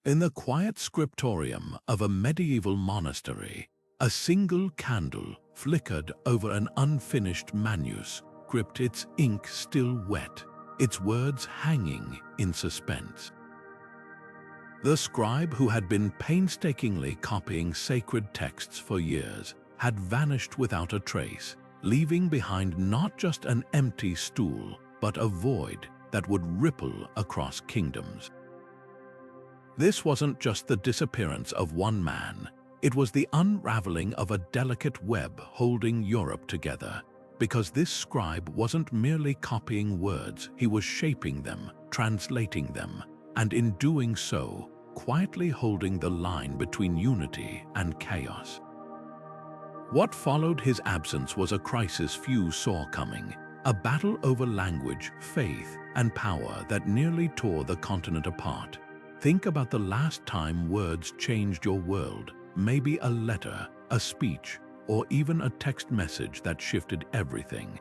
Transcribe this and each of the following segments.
In the quiet scriptorium of a medieval monastery, a single candle flickered over an unfinished manuscript, its ink still wet, its words hanging in suspense. The scribe, who had been painstakingly copying sacred texts for years, had vanished without a trace, leaving behind not just an empty stool, but a void that would ripple across kingdoms. This wasn't just the disappearance of one man, it was the unraveling of a delicate web holding Europe together, because this scribe wasn't merely copying words, he was shaping them, translating them, and in doing so, quietly holding the line between unity and chaos. What followed his absence was a crisis few saw coming, a battle over language, faith, and power that nearly tore the continent apart. Think about the last time words changed your world, maybe a letter, a speech, or even a text message that shifted everything.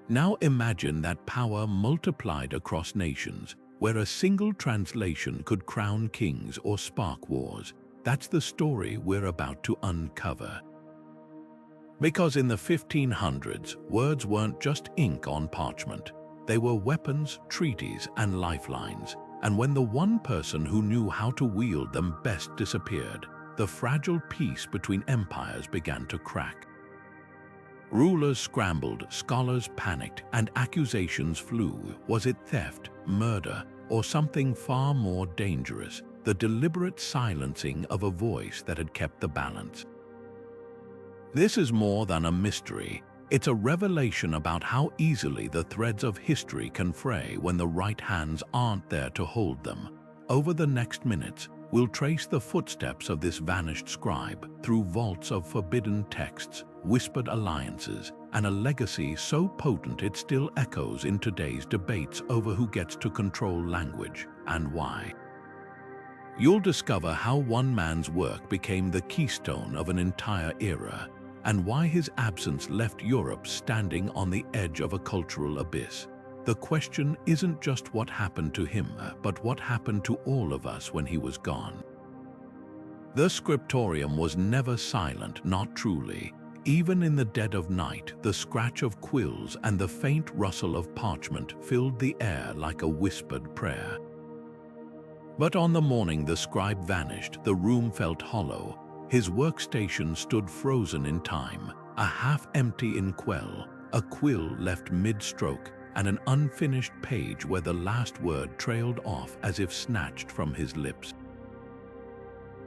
Now imagine that power multiplied across nations, where a single translation could crown kings or spark wars. That's the story we're about to uncover. Because in the 1500s, words weren't just ink on parchment. They were weapons, treaties, and lifelines. And when the one person who knew how to wield them best disappeared, the fragile peace between empires began to crack. Rulers scrambled, scholars panicked, and accusations flew. Was it theft, murder, or something far more dangerous? The deliberate silencing of a voice that had kept the balance. This is more than a mystery. It's a revelation about how easily the threads of history can fray when the right hands aren't there to hold them. Over the next minutes, we'll trace the footsteps of this vanished scribe through vaults of forbidden texts, whispered alliances, and a legacy so potent it still echoes in today's debates over who gets to control language and why. You'll discover how one man's work became the keystone of an entire era, and why his absence left Europe standing on the edge of a cultural abyss. The question isn't just what happened to him, but what happened to all of us when he was gone. The scriptorium was never silent, not truly. Even in the dead of night, the scratch of quills and the faint rustle of parchment filled the air like a whispered prayer. But on the morning the scribe vanished, the room felt hollow. His workstation stood frozen in time, a half-empty inkwell, a quill left mid-stroke, and an unfinished page where the last word trailed off as if snatched from his lips.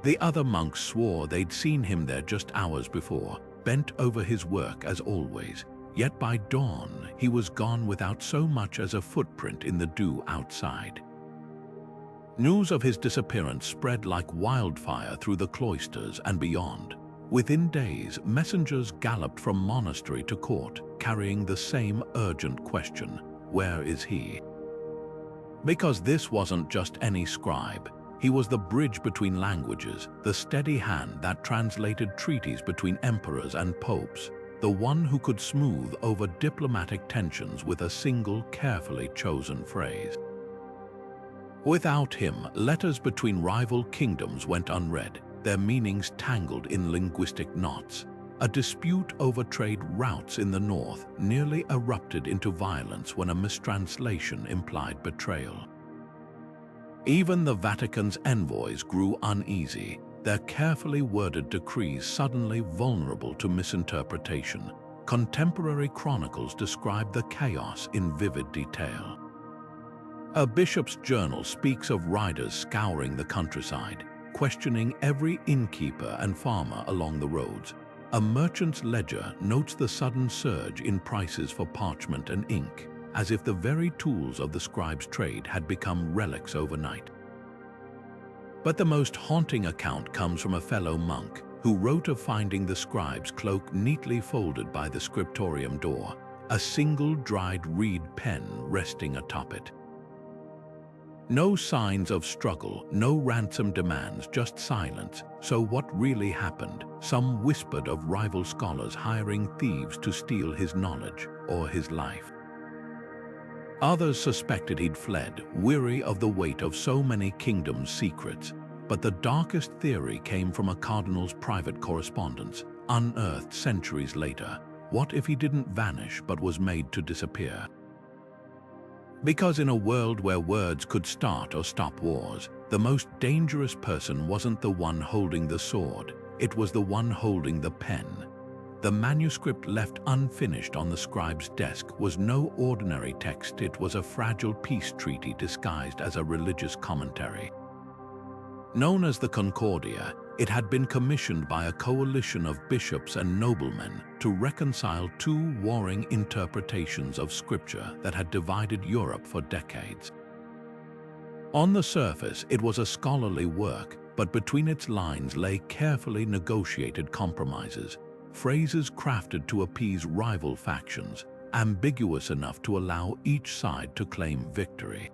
The other monks swore they'd seen him there just hours before, bent over his work as always, yet by dawn he was gone without so much as a footprint in the dew outside. News of his disappearance spread like wildfire through the cloisters and beyond. Within days, messengers galloped from monastery to court, carrying the same urgent question: where is he? Because this wasn't just any scribe. He was the bridge between languages, the steady hand that translated treaties between emperors and popes, the one who could smooth over diplomatic tensions with a single carefully chosen phrase. Without him, letters between rival kingdoms went unread, their meanings tangled in linguistic knots. A dispute over trade routes in the north nearly erupted into violence when a mistranslation implied betrayal. Even the Vatican's envoys grew uneasy, their carefully worded decrees suddenly vulnerable to misinterpretation. Contemporary chronicles describe the chaos in vivid detail. A bishop's journal speaks of riders scouring the countryside, questioning every innkeeper and farmer along the roads. A merchant's ledger notes the sudden surge in prices for parchment and ink, as if the very tools of the scribe's trade had become relics overnight. But the most haunting account comes from a fellow monk who wrote of finding the scribe's cloak neatly folded by the scriptorium door, a single dried reed pen resting atop it. No signs of struggle, no ransom demands, just silence. So what really happened? Some whispered of rival scholars hiring thieves to steal his knowledge or his life. Others suspected he'd fled, weary of the weight of so many kingdoms' secrets. But the darkest theory came from a cardinal's private correspondence, unearthed centuries later. What if he didn't vanish but was made to disappear? Because in a world where words could start or stop wars, the most dangerous person wasn't the one holding the sword, it was the one holding the pen. The manuscript left unfinished on the scribe's desk was no ordinary text, it was a fragile peace treaty disguised as a religious commentary. Known as the Concordia, it had been commissioned by a coalition of bishops and noblemen to reconcile two warring interpretations of scripture that had divided Europe for decades. On the surface, it was a scholarly work, but between its lines lay carefully negotiated compromises, phrases crafted to appease rival factions, ambiguous enough to allow each side to claim victory.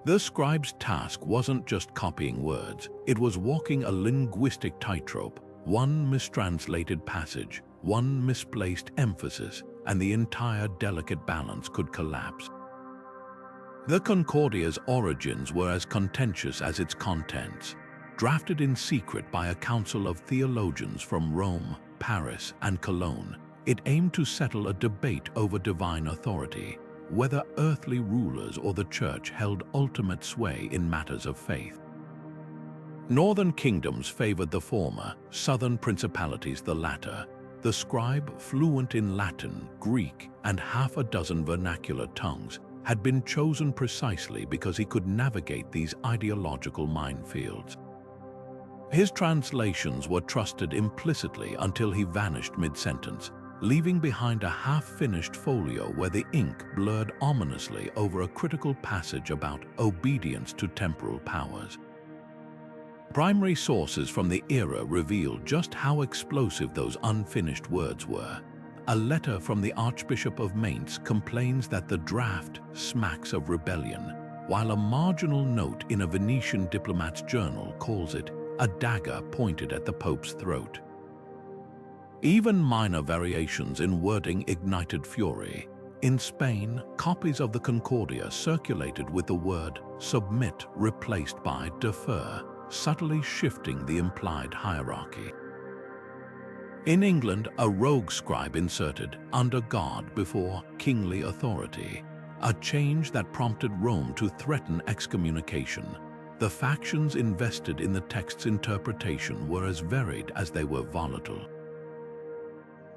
The scribe's task wasn't just copying words, it was walking a linguistic tightrope. One mistranslated passage, one misplaced emphasis, and the entire delicate balance could collapse. The Concordia's origins were as contentious as its contents. Drafted in secret by a council of theologians from Rome, Paris, and Cologne, it aimed to settle a debate over divine authority, whether earthly rulers or the church held ultimate sway in matters of faith. Northern kingdoms favored the former, southern principalities the latter. The scribe, fluent in Latin, Greek, and half a dozen vernacular tongues, had been chosen precisely because he could navigate these ideological minefields. His translations were trusted implicitly until he vanished mid-sentence, leaving behind a half-finished folio where the ink blurred ominously over a critical passage about obedience to temporal powers. Primary sources from the era reveal just how explosive those unfinished words were. A letter from the Archbishop of Mainz complains that the draft smacks of rebellion, while a marginal note in a Venetian diplomat's journal calls it a dagger pointed at the Pope's throat. Even minor variations in wording ignited fury. In Spain, copies of the Concordia circulated with the word submit replaced by defer, subtly shifting the implied hierarchy. In England, a rogue scribe inserted under God before kingly authority, a change that prompted Rome to threaten excommunication. The factions invested in the text's interpretation were as varied as they were volatile.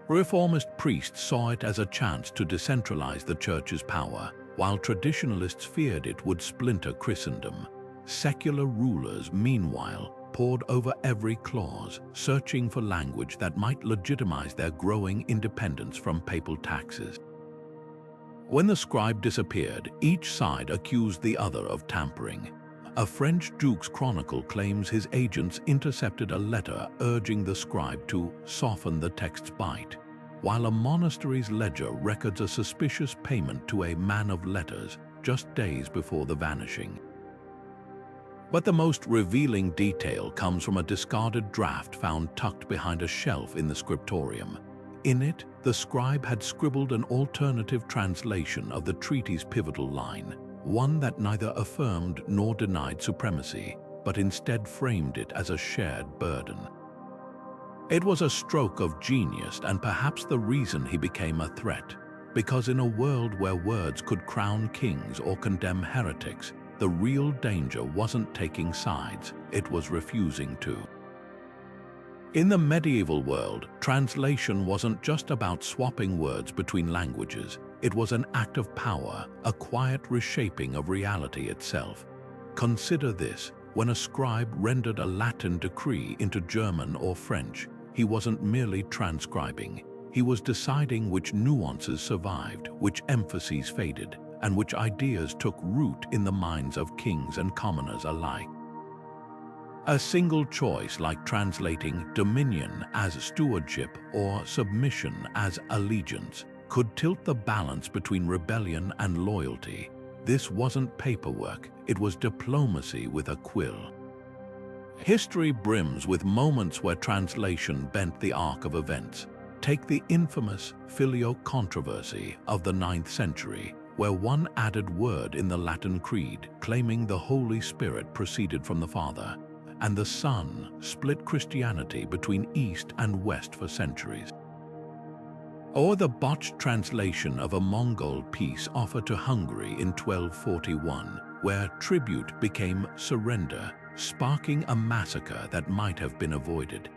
Reformist priests saw it as a chance to decentralize the church's power, while traditionalists feared it would splinter Christendom. Secular rulers, meanwhile, pored over every clause, searching for language that might legitimize their growing independence from papal taxes. When the scribe disappeared, each side accused the other of tampering. A French duke's chronicle claims his agents intercepted a letter urging the scribe to soften the text's bite, while a monastery's ledger records a suspicious payment to a man of letters just days before the vanishing. But the most revealing detail comes from a discarded draft found tucked behind a shelf in the scriptorium. In it, the scribe had scribbled an alternative translation of the treaty's pivotal line, one that neither affirmed nor denied supremacy, but instead framed it as a shared burden. It was a stroke of genius and perhaps the reason he became a threat, because in a world where words could crown kings or condemn heretics, the real danger wasn't taking sides, it was refusing to. In the medieval world, translation wasn't just about swapping words between languages. It was an act of power, a quiet reshaping of reality itself. Consider this: when a scribe rendered a Latin decree into German or French, he wasn't merely transcribing. He was deciding which nuances survived, which emphases faded, and which ideas took root in the minds of kings and commoners alike. A single choice, like translating dominion as stewardship or submission as allegiance, could tilt the balance between rebellion and loyalty. This wasn't paperwork, it was diplomacy with a quill. History brims with moments where translation bent the arc of events. Take the infamous Filioque controversy of the 9th century, where one added word in the Latin Creed claiming the Holy Spirit proceeded from the Father, and the Son split Christianity between East and West for centuries. Or the botched translation of a Mongol piece offered to Hungary in 1241, where tribute became surrender, sparking a massacre that might have been avoided.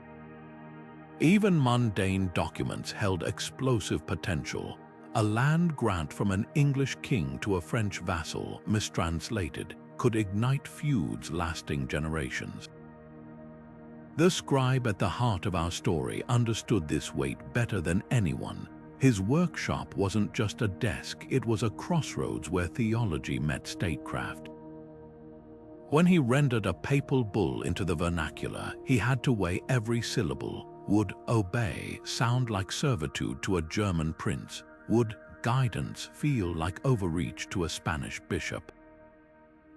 Even mundane documents held explosive potential. A land grant from an English king to a French vassal, mistranslated, could ignite feuds lasting generations. The scribe at the heart of our story understood this weight better than anyone. His workshop wasn't just a desk, it was a crossroads where theology met statecraft. When he rendered a papal bull into the vernacular, he had to weigh every syllable. Would obey sound like servitude to a German prince? Would guidance feel like overreach to a Spanish bishop?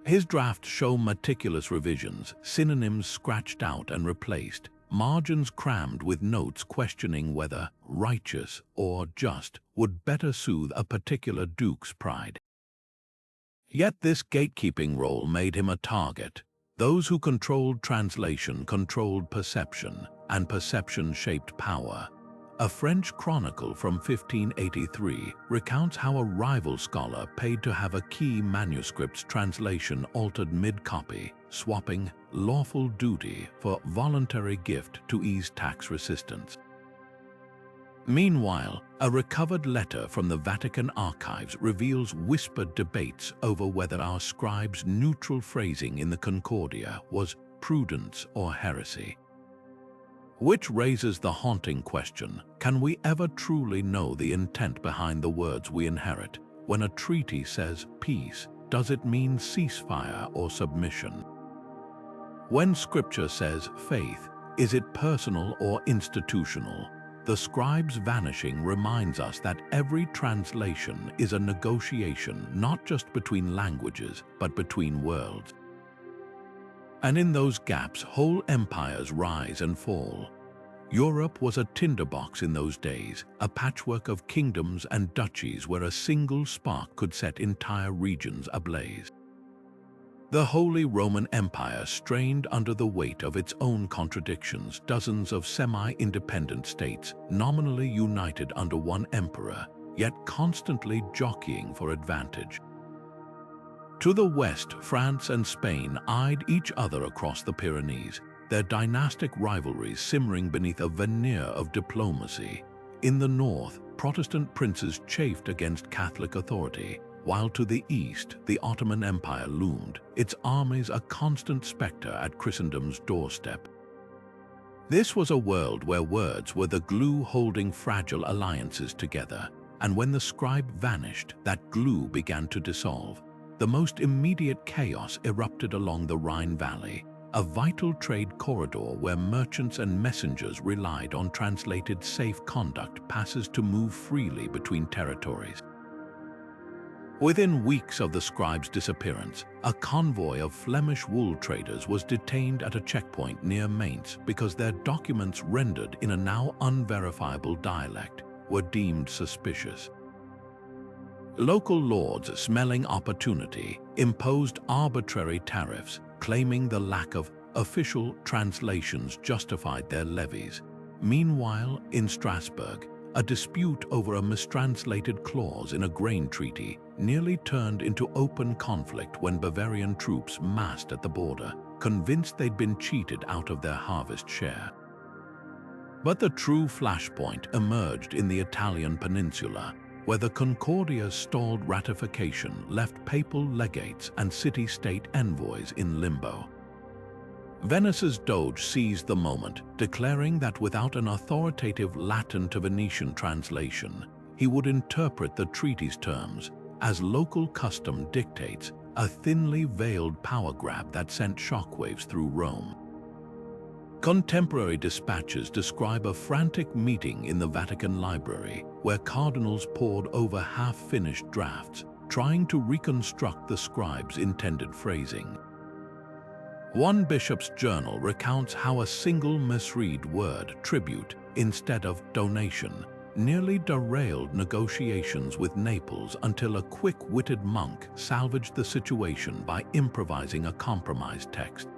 His drafts show meticulous revisions, synonyms scratched out and replaced, margins crammed with notes questioning whether righteous or just would better soothe a particular duke's pride. Yet this gatekeeping role made him a target. Those who controlled translation controlled perception, and perception shaped power. A French chronicle from 1583 recounts how a rival scholar paid to have a key manuscript's translation altered mid-copy, swapping lawful duty for voluntary gift to ease tax resistance. Meanwhile, a recovered letter from the Vatican archives reveals whispered debates over whether our scribe's neutral phrasing in the Concordia was prudence or heresy. Which raises the haunting question, can we ever truly know the intent behind the words we inherit? When a treaty says peace, does it mean ceasefire or submission? When Scripture says faith, is it personal or institutional? The scribe's vanishing reminds us that every translation is a negotiation not just between languages, but between worlds. And in those gaps, whole empires rise and fall. Europe was a tinderbox in those days, a patchwork of kingdoms and duchies where a single spark could set entire regions ablaze. The Holy Roman Empire strained under the weight of its own contradictions, dozens of semi-independent states nominally united under one emperor, yet constantly jockeying for advantage. To the west, France and Spain eyed each other across the Pyrenees, their dynastic rivalries simmering beneath a veneer of diplomacy. In the north, Protestant princes chafed against Catholic authority, while to the east, the Ottoman Empire loomed, its armies a constant specter at Christendom's doorstep. This was a world where words were the glue holding fragile alliances together, and when the scribe vanished, that glue began to dissolve. The most immediate chaos erupted along the Rhine Valley, a vital trade corridor where merchants and messengers relied on translated safe conduct passes to move freely between territories. Within weeks of the scribe's disappearance, a convoy of Flemish wool traders was detained at a checkpoint near Mainz because their documents rendered in a now unverifiable dialect were deemed suspicious. Local lords, smelling opportunity, imposed arbitrary tariffs, claiming the lack of official translations justified their levies. Meanwhile, in Strasbourg, a dispute over a mistranslated clause in a grain treaty nearly turned into open conflict when Bavarian troops massed at the border, convinced they'd been cheated out of their harvest share. But the true flashpoint emerged in the Italian peninsula, where the Concordia's stalled ratification left papal legates and city-state envoys in limbo. Venice's Doge seized the moment, declaring that without an authoritative Latin to Venetian translation, he would interpret the treaty's terms as local custom dictates, a thinly veiled power grab that sent shockwaves through Rome. Contemporary dispatches describe a frantic meeting in the Vatican Library, where cardinals pored over half-finished drafts, trying to reconstruct the scribe's intended phrasing. One bishop's journal recounts how a single misread word, tribute, instead of donation, nearly derailed negotiations with Naples until a quick-witted monk salvaged the situation by improvising a compromise text.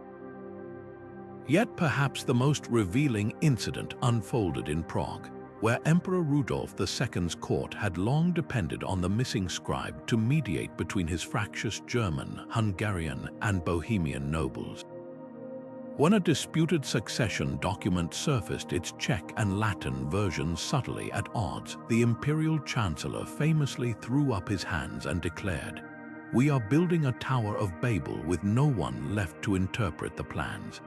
Yet perhaps the most revealing incident unfolded in Prague, where Emperor Rudolf II's court had long depended on the missing scribe to mediate between his fractious German, Hungarian, and Bohemian nobles. When a disputed succession document surfaced its Czech and Latin versions subtly at odds, the imperial chancellor famously threw up his hands and declared, "We are building a Tower of Babel with no one left to interpret the plans."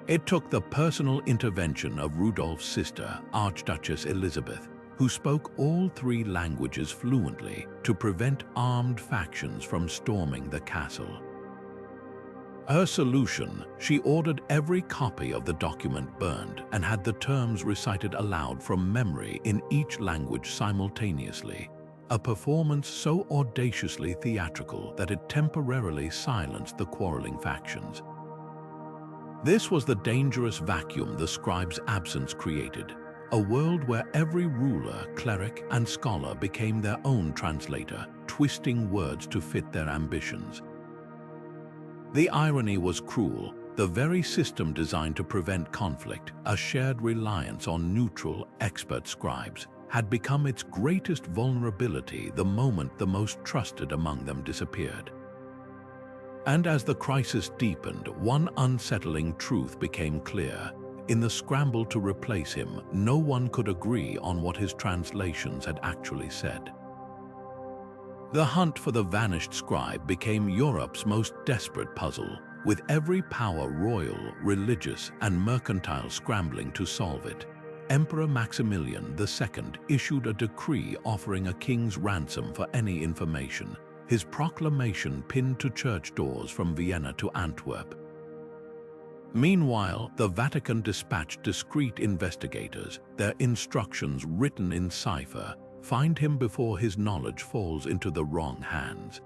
It took the personal intervention of Rudolf's sister, Archduchess Elizabeth, who spoke all three languages fluently, to prevent armed factions from storming the castle. Her solution: she ordered every copy of the document burned and had the terms recited aloud from memory in each language simultaneously, a performance so audaciously theatrical that it temporarily silenced the quarreling factions. This was the dangerous vacuum the scribe's absence created, a world where every ruler, cleric, and scholar became their own translator, twisting words to fit their ambitions. The irony was cruel. The very system designed to prevent conflict, a shared reliance on neutral, expert scribes, had become its greatest vulnerability the moment the most trusted among them disappeared. And as the crisis deepened, one unsettling truth became clear. In the scramble to replace him, no one could agree on what his translations had actually said. The hunt for the vanished scribe became Europe's most desperate puzzle, with every power royal, religious, and mercantile scrambling to solve it. Emperor Maximilian II issued a decree offering a king's ransom for any information, his proclamation pinned to church doors from Vienna to Antwerp. Meanwhile, the Vatican dispatched discreet investigators, their instructions written in cipher: find him before his knowledge falls into the wrong hands.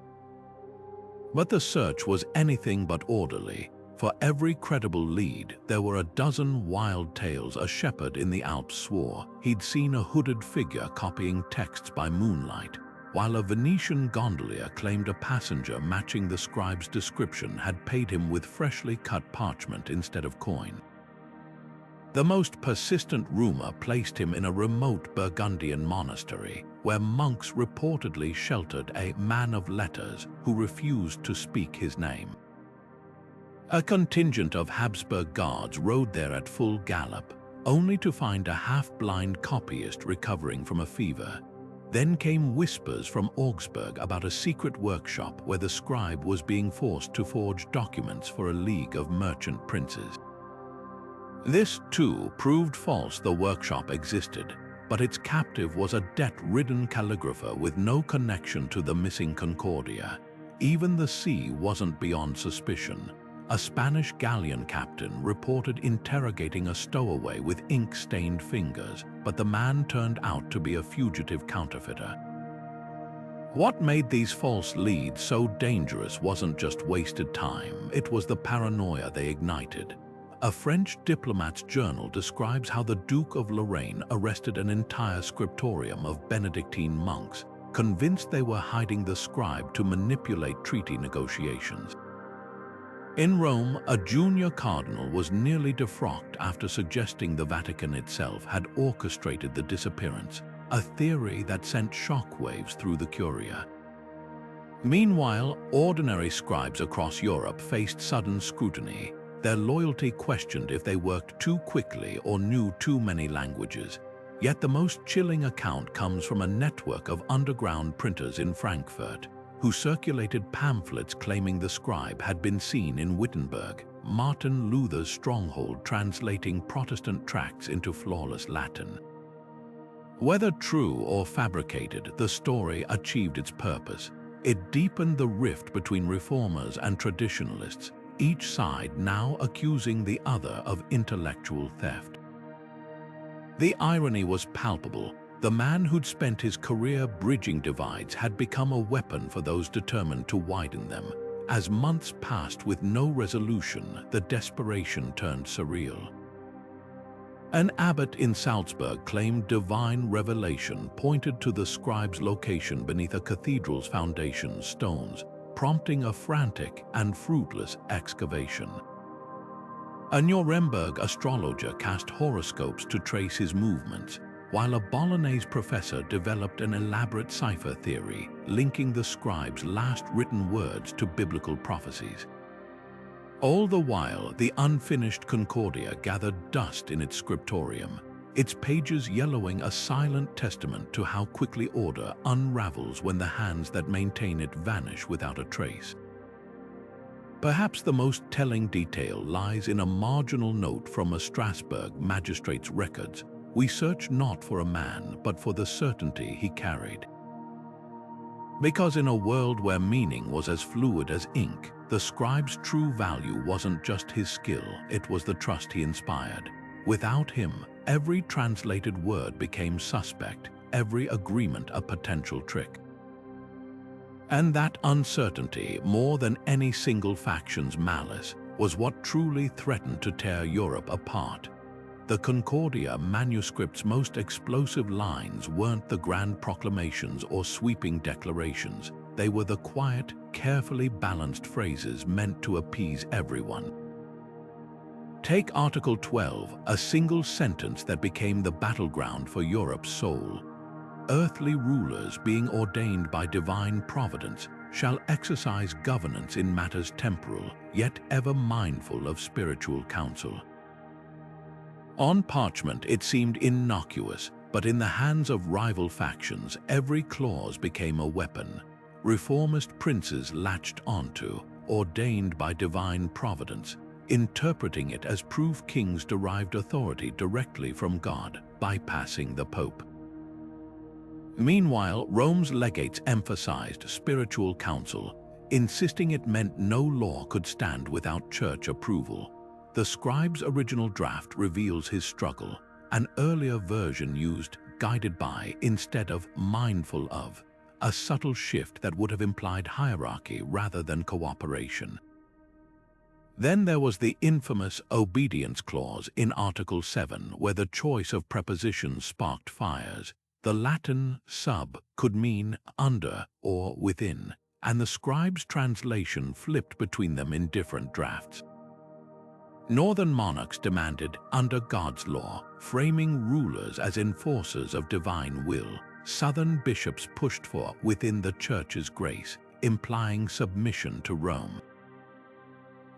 But the search was anything but orderly. For every credible lead, there were a dozen wild tales. A shepherd in the Alps swore he'd seen a hooded figure copying texts by moonlight, while a Venetian gondolier claimed a passenger matching the scribe's description had paid him with freshly cut parchment instead of coin. The most persistent rumor placed him in a remote Burgundian monastery, where monks reportedly sheltered a man of letters who refused to speak his name. A contingent of Habsburg guards rode there at full gallop, only to find a half-blind copyist recovering from a fever. Then came whispers from Augsburg about a secret workshop where the scribe was being forced to forge documents for a league of merchant princes. This, too, proved false. The workshop existed, but its captive was a debt-ridden calligrapher with no connection to the missing Concordia. Even the sea wasn't beyond suspicion. A Spanish galleon captain reported interrogating a stowaway with ink-stained fingers, but the man turned out to be a fugitive counterfeiter. What made these false leads so dangerous wasn't just wasted time, it was the paranoia they ignited. A French diplomat's journal describes how the Duke of Lorraine arrested an entire scriptorium of Benedictine monks, convinced they were hiding the scribe to manipulate treaty negotiations. In Rome, a junior cardinal was nearly defrocked after suggesting the Vatican itself had orchestrated the disappearance, a theory that sent shockwaves through the Curia. Meanwhile, ordinary scribes across Europe faced sudden scrutiny, their loyalty questioned if they worked too quickly or knew too many languages. Yet the most chilling account comes from a network of underground printers in Frankfurt, who circulated pamphlets claiming the scribe had been seen in Wittenberg, Martin Luther's stronghold, translating Protestant tracts into flawless Latin. Whether true or fabricated, the story achieved its purpose. It deepened the rift between reformers and traditionalists, each side now accusing the other of intellectual theft. The irony was palpable. The man who'd spent his career bridging divides had become a weapon for those determined to widen them. As months passed with no resolution, the desperation turned surreal. An abbot in Salzburg claimed divine revelation pointed to the scribe's location beneath a cathedral's foundation stones, prompting a frantic and fruitless excavation. A Nuremberg astrologer cast horoscopes to trace his movements, while a Bolognese professor developed an elaborate cipher theory linking the scribe's last written words to biblical prophecies. All the while, the Unfinished Concordia gathered dust in its scriptorium, its pages yellowing a silent testament to how quickly order unravels when the hands that maintain it vanish without a trace. Perhaps the most telling detail lies in a marginal note from a Strasbourg magistrate's records: "We search not for a man, but for the certainty he carried." Because in a world where meaning was as fluid as ink, the scribe's true value wasn't just his skill, it was the trust he inspired. Without him, every translated word became suspect, every agreement a potential trick. And that uncertainty, more than any single faction's malice, was what truly threatened to tear Europe apart. The Concordia manuscript's most explosive lines weren't the grand proclamations or sweeping declarations. They were the quiet, carefully balanced phrases meant to appease everyone. Take Article 12, a single sentence that became the battleground for Europe's soul. "Earthly rulers, being ordained by divine providence, shall exercise governance in matters temporal, yet ever mindful of spiritual counsel." On parchment, it seemed innocuous, but in the hands of rival factions, every clause became a weapon. Reformist princes latched onto, ordained by divine providence, interpreting it as proof kings derived authority directly from God, bypassing the Pope. Meanwhile, Rome's legates emphasized spiritual counsel, insisting it meant no law could stand without church approval. The scribe's original draft reveals his struggle. An earlier version used "guided by" instead of "mindful of," a subtle shift that would have implied hierarchy rather than cooperation. Then there was the infamous obedience clause in Article 7, where the choice of prepositions sparked fires. The Latin "sub" could mean "under" or "within," and the scribe's translation flipped between them in different drafts. Northern monarchs demanded "under God's law," framing rulers as enforcers of divine will. Southern bishops pushed for "within the Church's grace," implying submission to Rome.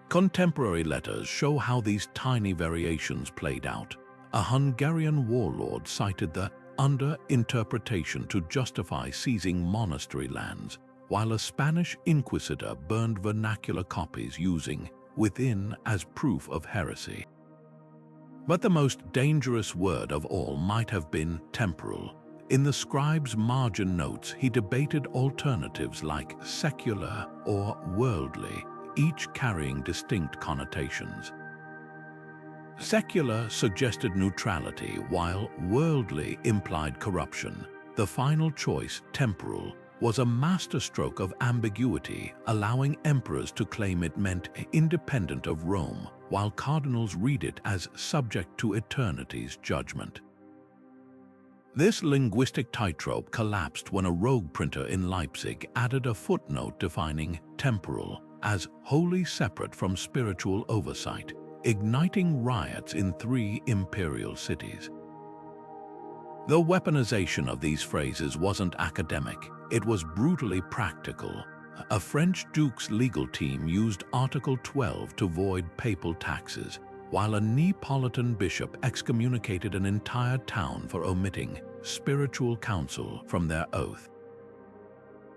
Contemporary letters show how these tiny variations played out. A Hungarian warlord cited the "under" interpretation to justify seizing monastery lands, while a Spanish inquisitor burned vernacular copies using "within" as proof of heresy. But the most dangerous word of all might have been "temporal." In the scribe's margin notes, he debated alternatives like "secular" or "worldly," each carrying distinct connotations. Secular suggested neutrality, while "worldly" implied corruption. The final choice, "temporal," was a masterstroke of ambiguity, allowing emperors to claim it meant independent of Rome, while cardinals read it as subject to eternity's judgment. This linguistic tightrope collapsed when a rogue printer in Leipzig added a footnote defining "temporal" as wholly separate from spiritual oversight, igniting riots in 3 imperial cities. The weaponization of these phrases wasn't academic, it was brutally practical. A French duke's legal team used Article 12 to void papal taxes, while a Neapolitan bishop excommunicated an entire town for omitting spiritual counsel from their oath.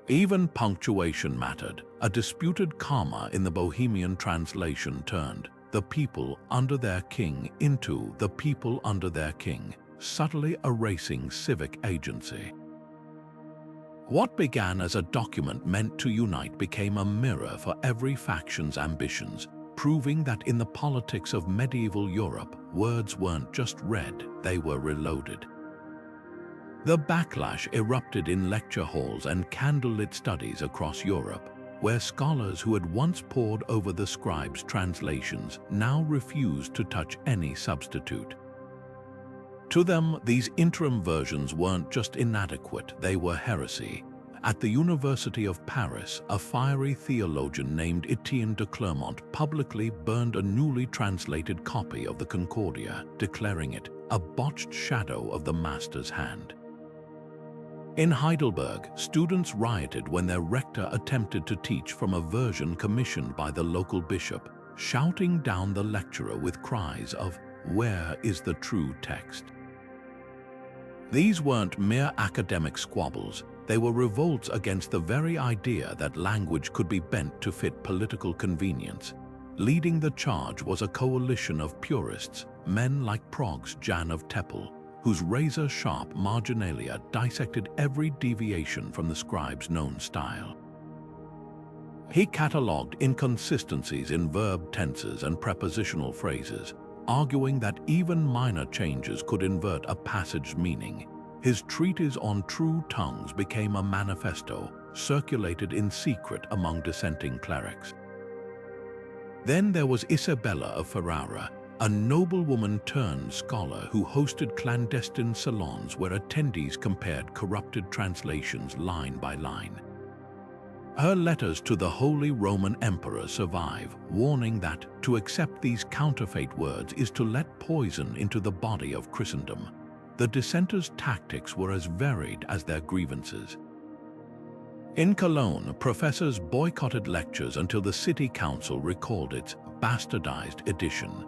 Even punctuation mattered. A disputed comma in the Bohemian translation turned "the people under their king" into "the people under their king," subtly erasing civic agency. What began as a document meant to unite became a mirror for every faction's ambitions, proving that in the politics of medieval Europe, words weren't just read, they were reloaded. The backlash erupted in lecture halls and candlelit studies across Europe, where scholars who had once pored over the scribe's translations now refused to touch any substitute. To them, these interim versions weren't just inadequate, they were heresy. At the University of Paris, a fiery theologian named Etienne de Clermont publicly burned a newly translated copy of the Concordia, declaring it a botched shadow of the master's hand. In Heidelberg, students rioted when their rector attempted to teach from a version commissioned by the local bishop, shouting down the lecturer with cries of, "Where is the true text?" These weren't mere academic squabbles, they were revolts against the very idea that language could be bent to fit political convenience. Leading the charge was a coalition of purists, men like Prague's Jan of Teple, whose razor-sharp marginalia dissected every deviation from the scribe's known style. He catalogued inconsistencies in verb tenses and prepositional phrases, arguing that even minor changes could invert a passage's meaning. His treatise on true tongues became a manifesto, circulated in secret among dissenting clerics. Then there was Isabella of Ferrara, a noblewoman turned scholar who hosted clandestine salons where attendees compared corrupted translations line by line. Her letters to the Holy Roman Emperor survive, warning that to accept these counterfeit words is to let poison into the body of Christendom. The dissenters' tactics were as varied as their grievances. In Cologne, professors boycotted lectures until the city council recalled its bastardized edition.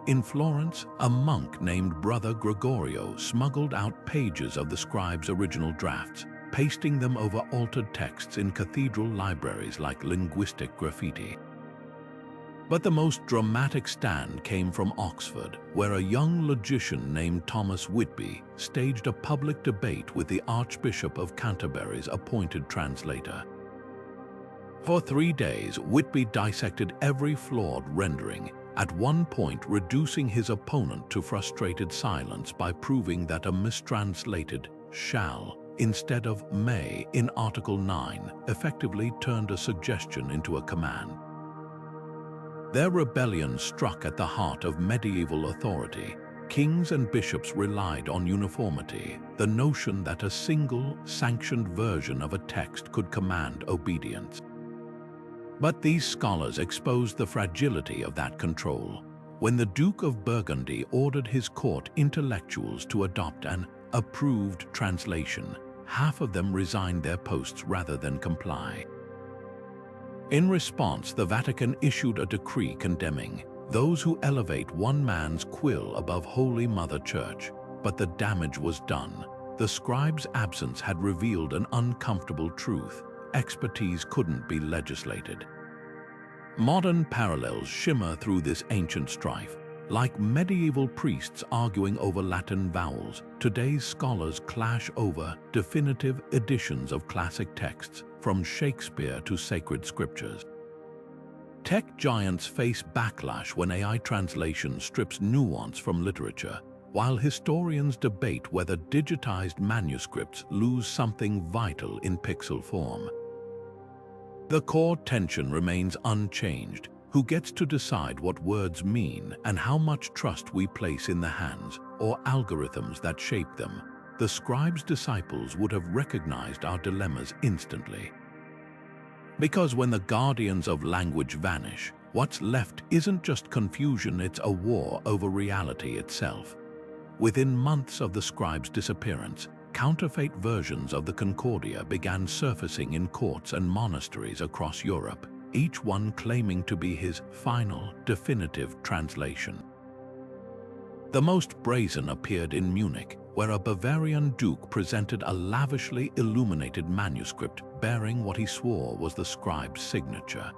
In Florence, a monk named Brother Gregorio smuggled out pages of the scribe's original drafts, pasting them over altered texts in cathedral libraries like linguistic graffiti. But the most dramatic stand came from Oxford, where a young logician named Thomas Whitby staged a public debate with the Archbishop of Canterbury's appointed translator. For 3 days, Whitby dissected every flawed rendering, at one point reducing his opponent to frustrated silence by proving that a mistranslated "shall" instead of "may" in Article 9 effectively turned a suggestion into a command. Their rebellion struck at the heart of medieval authority. Kings and bishops relied on uniformity, the notion that a single, sanctioned version of a text could command obedience. But these scholars exposed the fragility of that control. When the Duke of Burgundy ordered his court intellectuals to adopt an approved translation, half of them resigned their posts rather than comply. In response, the Vatican issued a decree condemning those who elevate one man's quill above Holy Mother Church. But the damage was done. The scribe's absence had revealed an uncomfortable truth: expertise couldn't be legislated. Modern parallels shimmer through this ancient strife. Like medieval priests arguing over Latin vowels, today's scholars clash over definitive editions of classic texts, from Shakespeare to sacred scriptures. Tech giants face backlash when AI translation strips nuance from literature, while historians debate whether digitized manuscripts lose something vital in pixel form. The core tension remains unchanged. Who gets to decide what words mean and how much trust we place in the hands or algorithms that shape them? The scribe's disciples would have recognized our dilemmas instantly. Because when the guardians of language vanish, what's left isn't just confusion, it's a war over reality itself. Within months of the scribe's disappearance, counterfeit versions of the Concordia began surfacing in courts and monasteries across Europe, each one claiming to be his final, definitive translation. The most brazen appeared in Munich, where a Bavarian duke presented a lavishly illuminated manuscript bearing what he swore was the scribe's signature.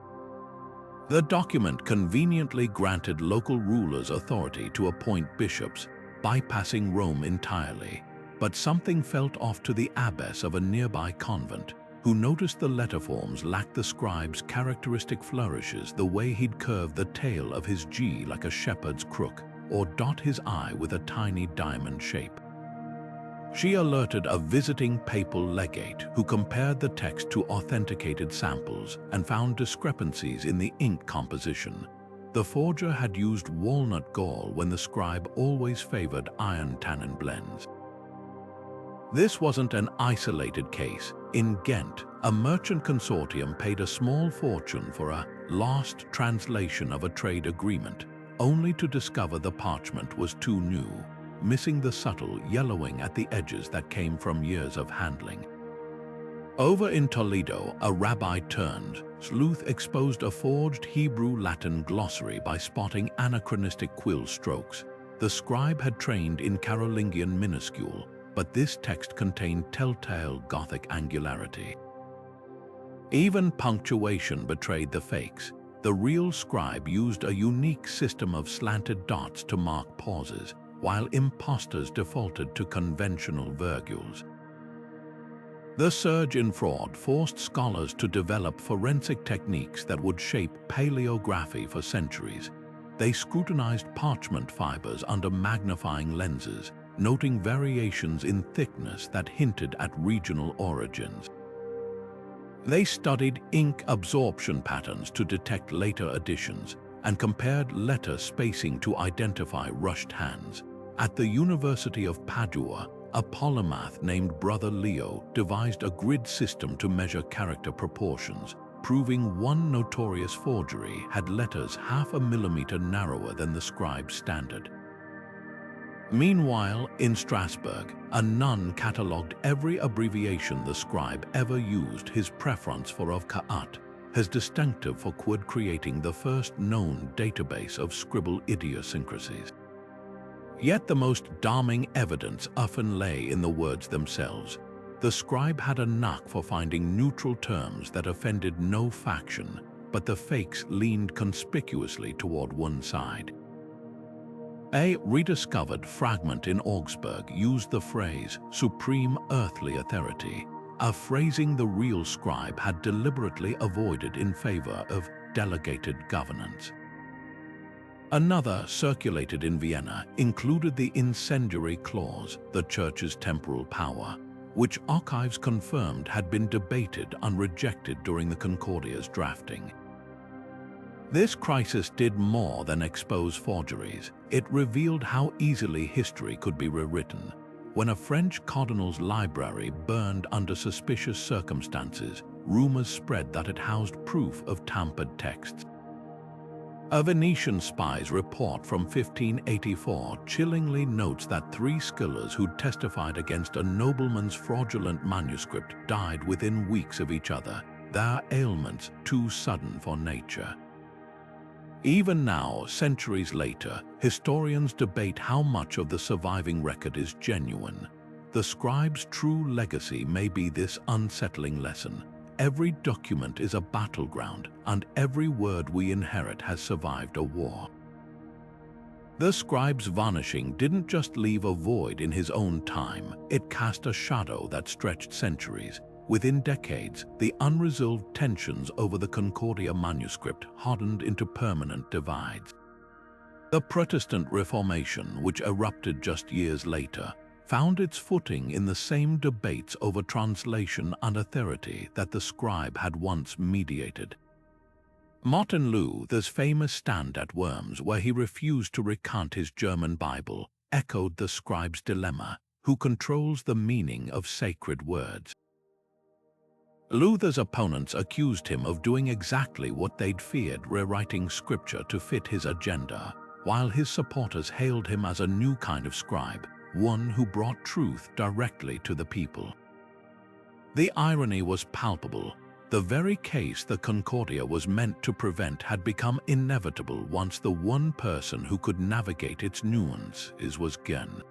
The document conveniently granted local rulers authority to appoint bishops, bypassing Rome entirely. But something felt off to the abbess of a nearby convent, who noticed the letterforms lacked the scribe's characteristic flourishes, the way he'd curve the tail of his G like a shepherd's crook, or dot his I with a tiny diamond shape. She alerted a visiting papal legate who compared the text to authenticated samples and found discrepancies in the ink composition. The forger had used walnut gall when the scribe always favored iron tannin blends. This wasn't an isolated case. In Ghent, a merchant consortium paid a small fortune for a lost translation of a trade agreement, only to discover the parchment was too new, missing the subtle yellowing at the edges that came from years of handling. Over in Toledo, a rabbi-turned-sleuth exposed a forged Hebrew-Latin glossary by spotting anachronistic quill strokes. The scribe had trained in Carolingian minuscule, but this text contained telltale Gothic angularity. Even punctuation betrayed the fakes. The real scribe used a unique system of slanted dots to mark pauses, while imposters defaulted to conventional virgules. The surge in fraud forced scholars to develop forensic techniques that would shape paleography for centuries. They scrutinized parchment fibers under magnifying lenses, noting variations in thickness that hinted at regional origins. They studied ink absorption patterns to detect later additions and compared letter spacing to identify rushed hands. At the University of Padua, a polymath named Brother Leo devised a grid system to measure character proportions, proving one notorious forgery had letters half a millimeter narrower than the scribe's standard. Meanwhile, in Strasbourg, a nun catalogued every abbreviation the scribe ever used, his preference for of Ka'at, his distinctive for Quid, creating the first known database of scribble idiosyncrasies. Yet the most damning evidence often lay in the words themselves. The scribe had a knack for finding neutral terms that offended no faction, but the fakes leaned conspicuously toward one side. A rediscovered fragment in Augsburg used the phrase "supreme earthly authority," a phrasing the real scribe had deliberately avoided in favor of delegated governance. Another, circulated in Vienna, included the incendiary clause, the Church's temporal power, which archives confirmed had been debated and rejected during the Concordia's drafting. This crisis did more than expose forgeries. It revealed how easily history could be rewritten. When a French cardinal's library burned under suspicious circumstances, rumors spread that it housed proof of tampered texts. A Venetian spy's report from 1584 chillingly notes that 3 scholars who testified against a nobleman's fraudulent manuscript died within weeks of each other, their ailments too sudden for nature. Even now, centuries later, historians debate how much of the surviving record is genuine. The scribe's true legacy may be this unsettling lesson. Every document is a battleground, and every word we inherit has survived a war. The scribe's vanishing didn't just leave a void in his own time, it cast a shadow that stretched centuries. Within decades, the unresolved tensions over the Concordia manuscript hardened into permanent divides. The Protestant Reformation, which erupted just years later, found its footing in the same debates over translation and authority that the scribe had once mediated. Martin Luther's famous stand at Worms, where he refused to recant his German Bible, echoed the scribe's dilemma: who controls the meaning of sacred words? Luther's opponents accused him of doing exactly what they'd feared, rewriting scripture to fit his agenda, while his supporters hailed him as a new kind of scribe, one who brought truth directly to the people. The irony was palpable. The very case the Concordia was meant to prevent had become inevitable once the one person who could navigate its nuances was gone.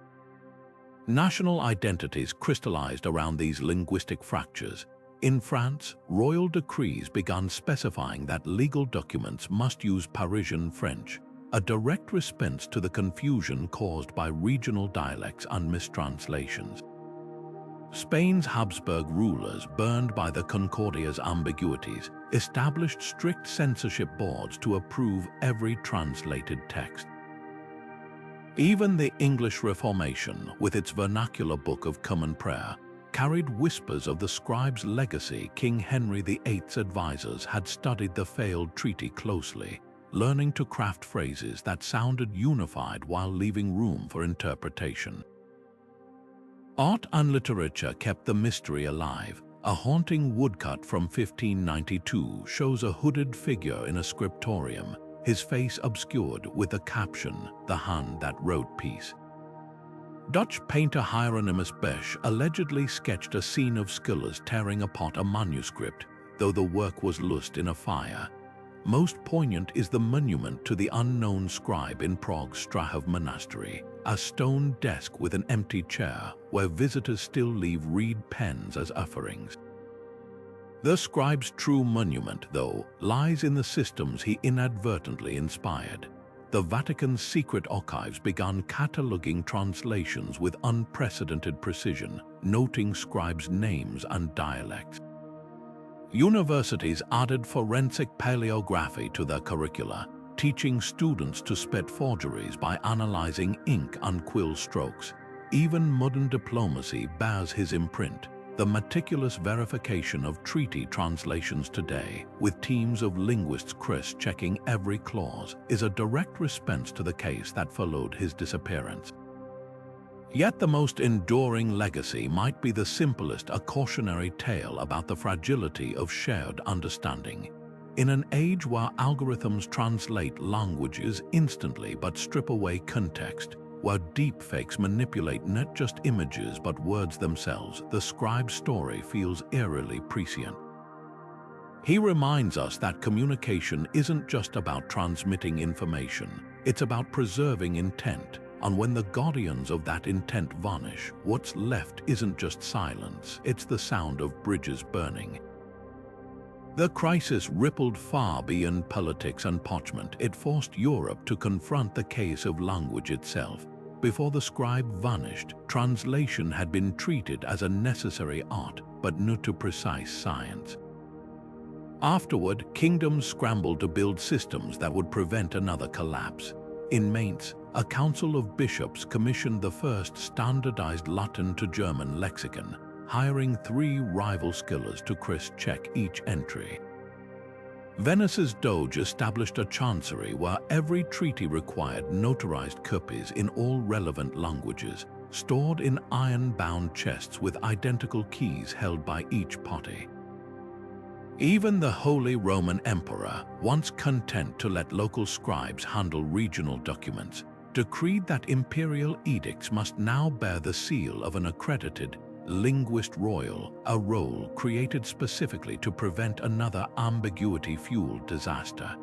National identities crystallized around these linguistic fractures. In France, royal decrees began specifying that legal documents must use Parisian French, a direct response to the confusion caused by regional dialects and mistranslations. Spain's Habsburg rulers, burned by the Concordia's ambiguities, established strict censorship boards to approve every translated text. Even the English Reformation, with its vernacular Book of Common Prayer, carried whispers of the scribe's legacy. King Henry VIII's advisors had studied the failed treaty closely, learning to craft phrases that sounded unified while leaving room for interpretation. Art and literature kept the mystery alive. A haunting woodcut from 1592 shows a hooded figure in a scriptorium, his face obscured with the caption, "The hand that wrote peace." Dutch painter Hieronymus Bosch allegedly sketched a scene of scholars tearing apart a manuscript, though the work was lost in a fire. Most poignant is the monument to the unknown scribe in Prague's Strahov Monastery, a stone desk with an empty chair where visitors still leave reed pens as offerings. The scribe's true monument, though, lies in the systems he inadvertently inspired. The Vatican's secret archives began cataloging translations with unprecedented precision, noting scribes' names and dialects. Universities added forensic paleography to their curricula, teaching students to spot forgeries by analyzing ink and quill strokes. Even modern diplomacy bears his imprint. The meticulous verification of treaty translations today, with teams of linguists cross-checking every clause, is a direct response to the case that followed his disappearance. Yet the most enduring legacy might be the simplest, a cautionary tale about the fragility of shared understanding. In an age where algorithms translate languages instantly but strip away context, where deepfakes manipulate not just images but words themselves, the scribe's story feels eerily prescient. He reminds us that communication isn't just about transmitting information, it's about preserving intent. And when the guardians of that intent vanish, what's left isn't just silence, it's the sound of bridges burning. The crisis rippled far beyond politics and parchment. It forced Europe to confront the case of language itself. Before the scribe vanished, translation had been treated as a necessary art, but not a precise science. Afterward, kingdoms scrambled to build systems that would prevent another collapse. In Mainz, a council of bishops commissioned the first standardized Latin to German lexicon, hiring 3 rival scholars to cross-check each entry. Venice's Doge established a chancery where every treaty required notarized copies in all relevant languages, stored in iron-bound chests with identical keys held by each party. Even the Holy Roman Emperor, once content to let local scribes handle regional documents, decreed that imperial edicts must now bear the seal of an accredited linguist royal, a role created specifically to prevent another ambiguity-fueled disaster.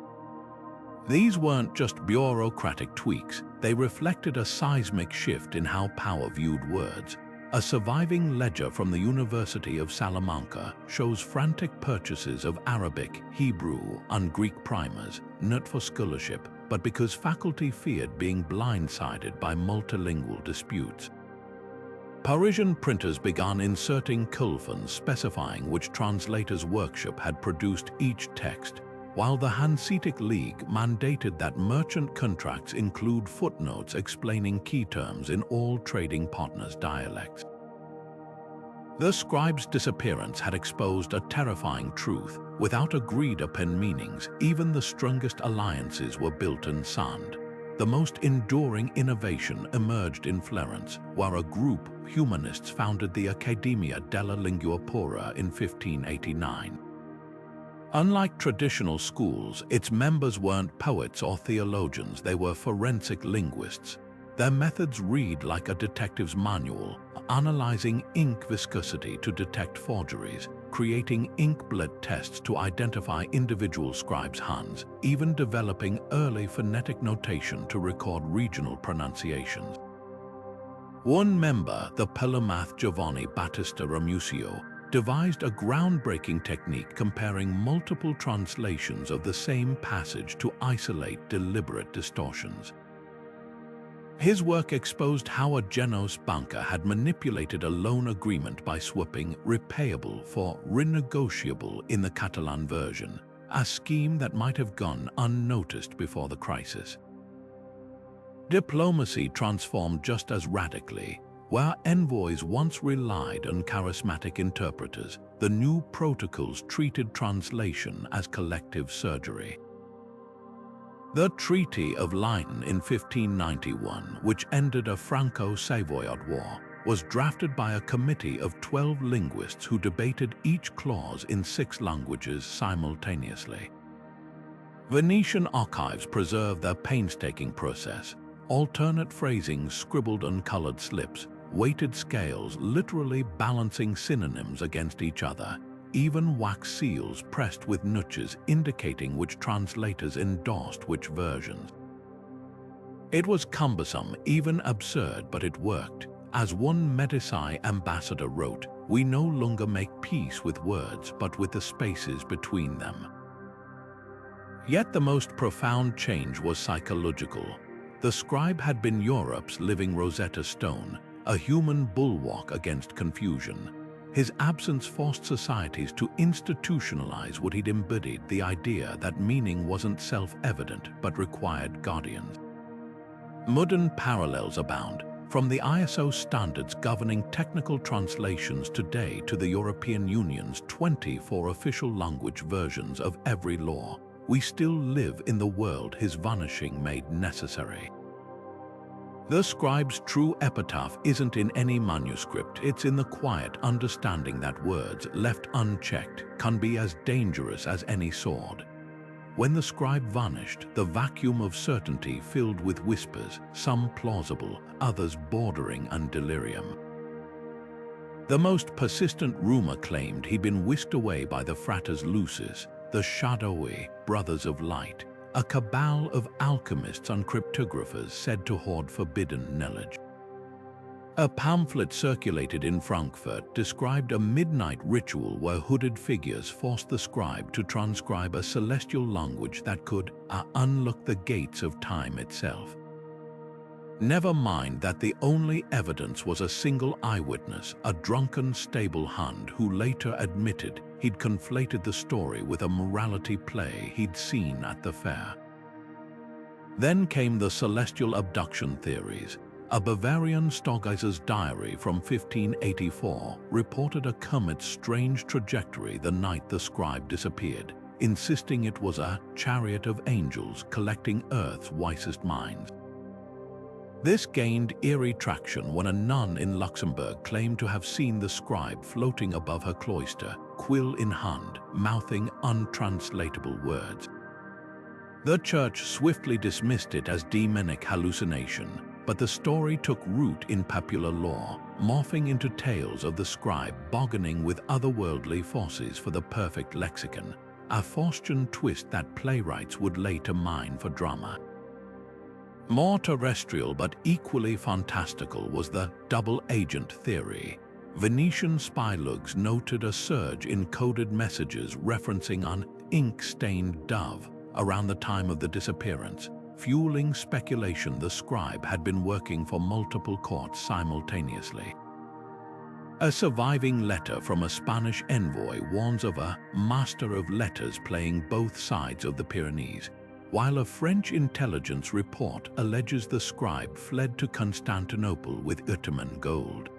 These weren't just bureaucratic tweaks, they reflected a seismic shift in how power viewed words. A surviving ledger from the University of Salamanca shows frantic purchases of Arabic, Hebrew, and Greek primers, not for scholarship, but because faculty feared being blindsided by multilingual disputes. Parisian printers began inserting colophons specifying which translator's workshop had produced each text, while the Hanseatic League mandated that merchant contracts include footnotes explaining key terms in all trading partners' dialects. The scribe's disappearance had exposed a terrifying truth. Without agreed-upon meanings, even the strongest alliances were built in sand. The most enduring innovation emerged in Florence, where a group, humanists, founded the Accademia della Lingua Pura in 1589. Unlike traditional schools, its members weren't poets or theologians, they were forensic linguists. Their methods read like a detective's manual, analyzing ink viscosity to detect forgeries, creating ink blot tests to identify individual scribes' hands, even developing early phonetic notation to record regional pronunciations. One member, the polymath Giovanni Battista Ramusio, devised a groundbreaking technique comparing multiple translations of the same passage to isolate deliberate distortions. His work exposed how a Genoese banker had manipulated a loan agreement by swapping repayable for renegotiable in the Catalan version, a scheme that might have gone unnoticed before the crisis. Diplomacy transformed just as radically. Where envoys once relied on charismatic interpreters, the new protocols treated translation as collective surgery. The Treaty of Rhine in 1591, which ended a Franco-Savoyard war, was drafted by a committee of 12 linguists who debated each clause in 6 languages simultaneously. Venetian archives preserve their painstaking process: alternate phrasings scribbled on colored slips, weighted scales literally balancing synonyms against each other, even wax seals pressed with notches indicating which translators endorsed which versions. It was cumbersome, even absurd, but it worked. As one Medici ambassador wrote, "We no longer make peace with words, but with the spaces between them." Yet the most profound change was psychological. The scribe had been Europe's living Rosetta Stone, a human bulwark against confusion. His absence forced societies to institutionalize what he'd embodied: the idea that meaning wasn't self-evident but required guardians. Modern parallels abound, from the ISO standards governing technical translations today to the European Union's 24 official language versions of every law. We still live in the world his vanishing made necessary. The scribe's true epitaph isn't in any manuscript, it's in the quiet understanding that words left unchecked can be as dangerous as any sword. When the scribe vanished, the vacuum of certainty filled with whispers, some plausible, others bordering on delirium. The most persistent rumor claimed he'd been whisked away by the Fratres Lucis, the shadowy Brothers of Light, a cabal of alchemists and cryptographers said to hoard forbidden knowledge. A pamphlet circulated in Frankfurt described a midnight ritual where hooded figures forced the scribe to transcribe a celestial language that could unlock the gates of time itself. Never mind that the only evidence was a single eyewitness, a drunken stable hand who later admitted he'd conflated the story with a morality play he'd seen at the fair. Then came the celestial abduction theories. A Bavarian Stargazer's diary from 1584 reported a comet's strange trajectory the night the scribe disappeared, insisting it was a chariot of angels collecting Earth's wisest minds. This gained eerie traction when a nun in Luxembourg claimed to have seen the scribe floating above her cloister, quill in hand, mouthing untranslatable words. The church swiftly dismissed it as demonic hallucination, but the story took root in popular lore, morphing into tales of the scribe bargaining with otherworldly forces for the perfect lexicon, a Faustian twist that playwrights would later mine for drama. More terrestrial but equally fantastical was the double agent theory. Venetian spy logs noted a surge in coded messages referencing an ink-stained dove around the time of the disappearance, fueling speculation the scribe had been working for multiple courts simultaneously. A surviving letter from a Spanish envoy warns of a master of letters playing both sides of the Pyrenees, while a French intelligence report alleges the scribe fled to Constantinople with Ottoman gold.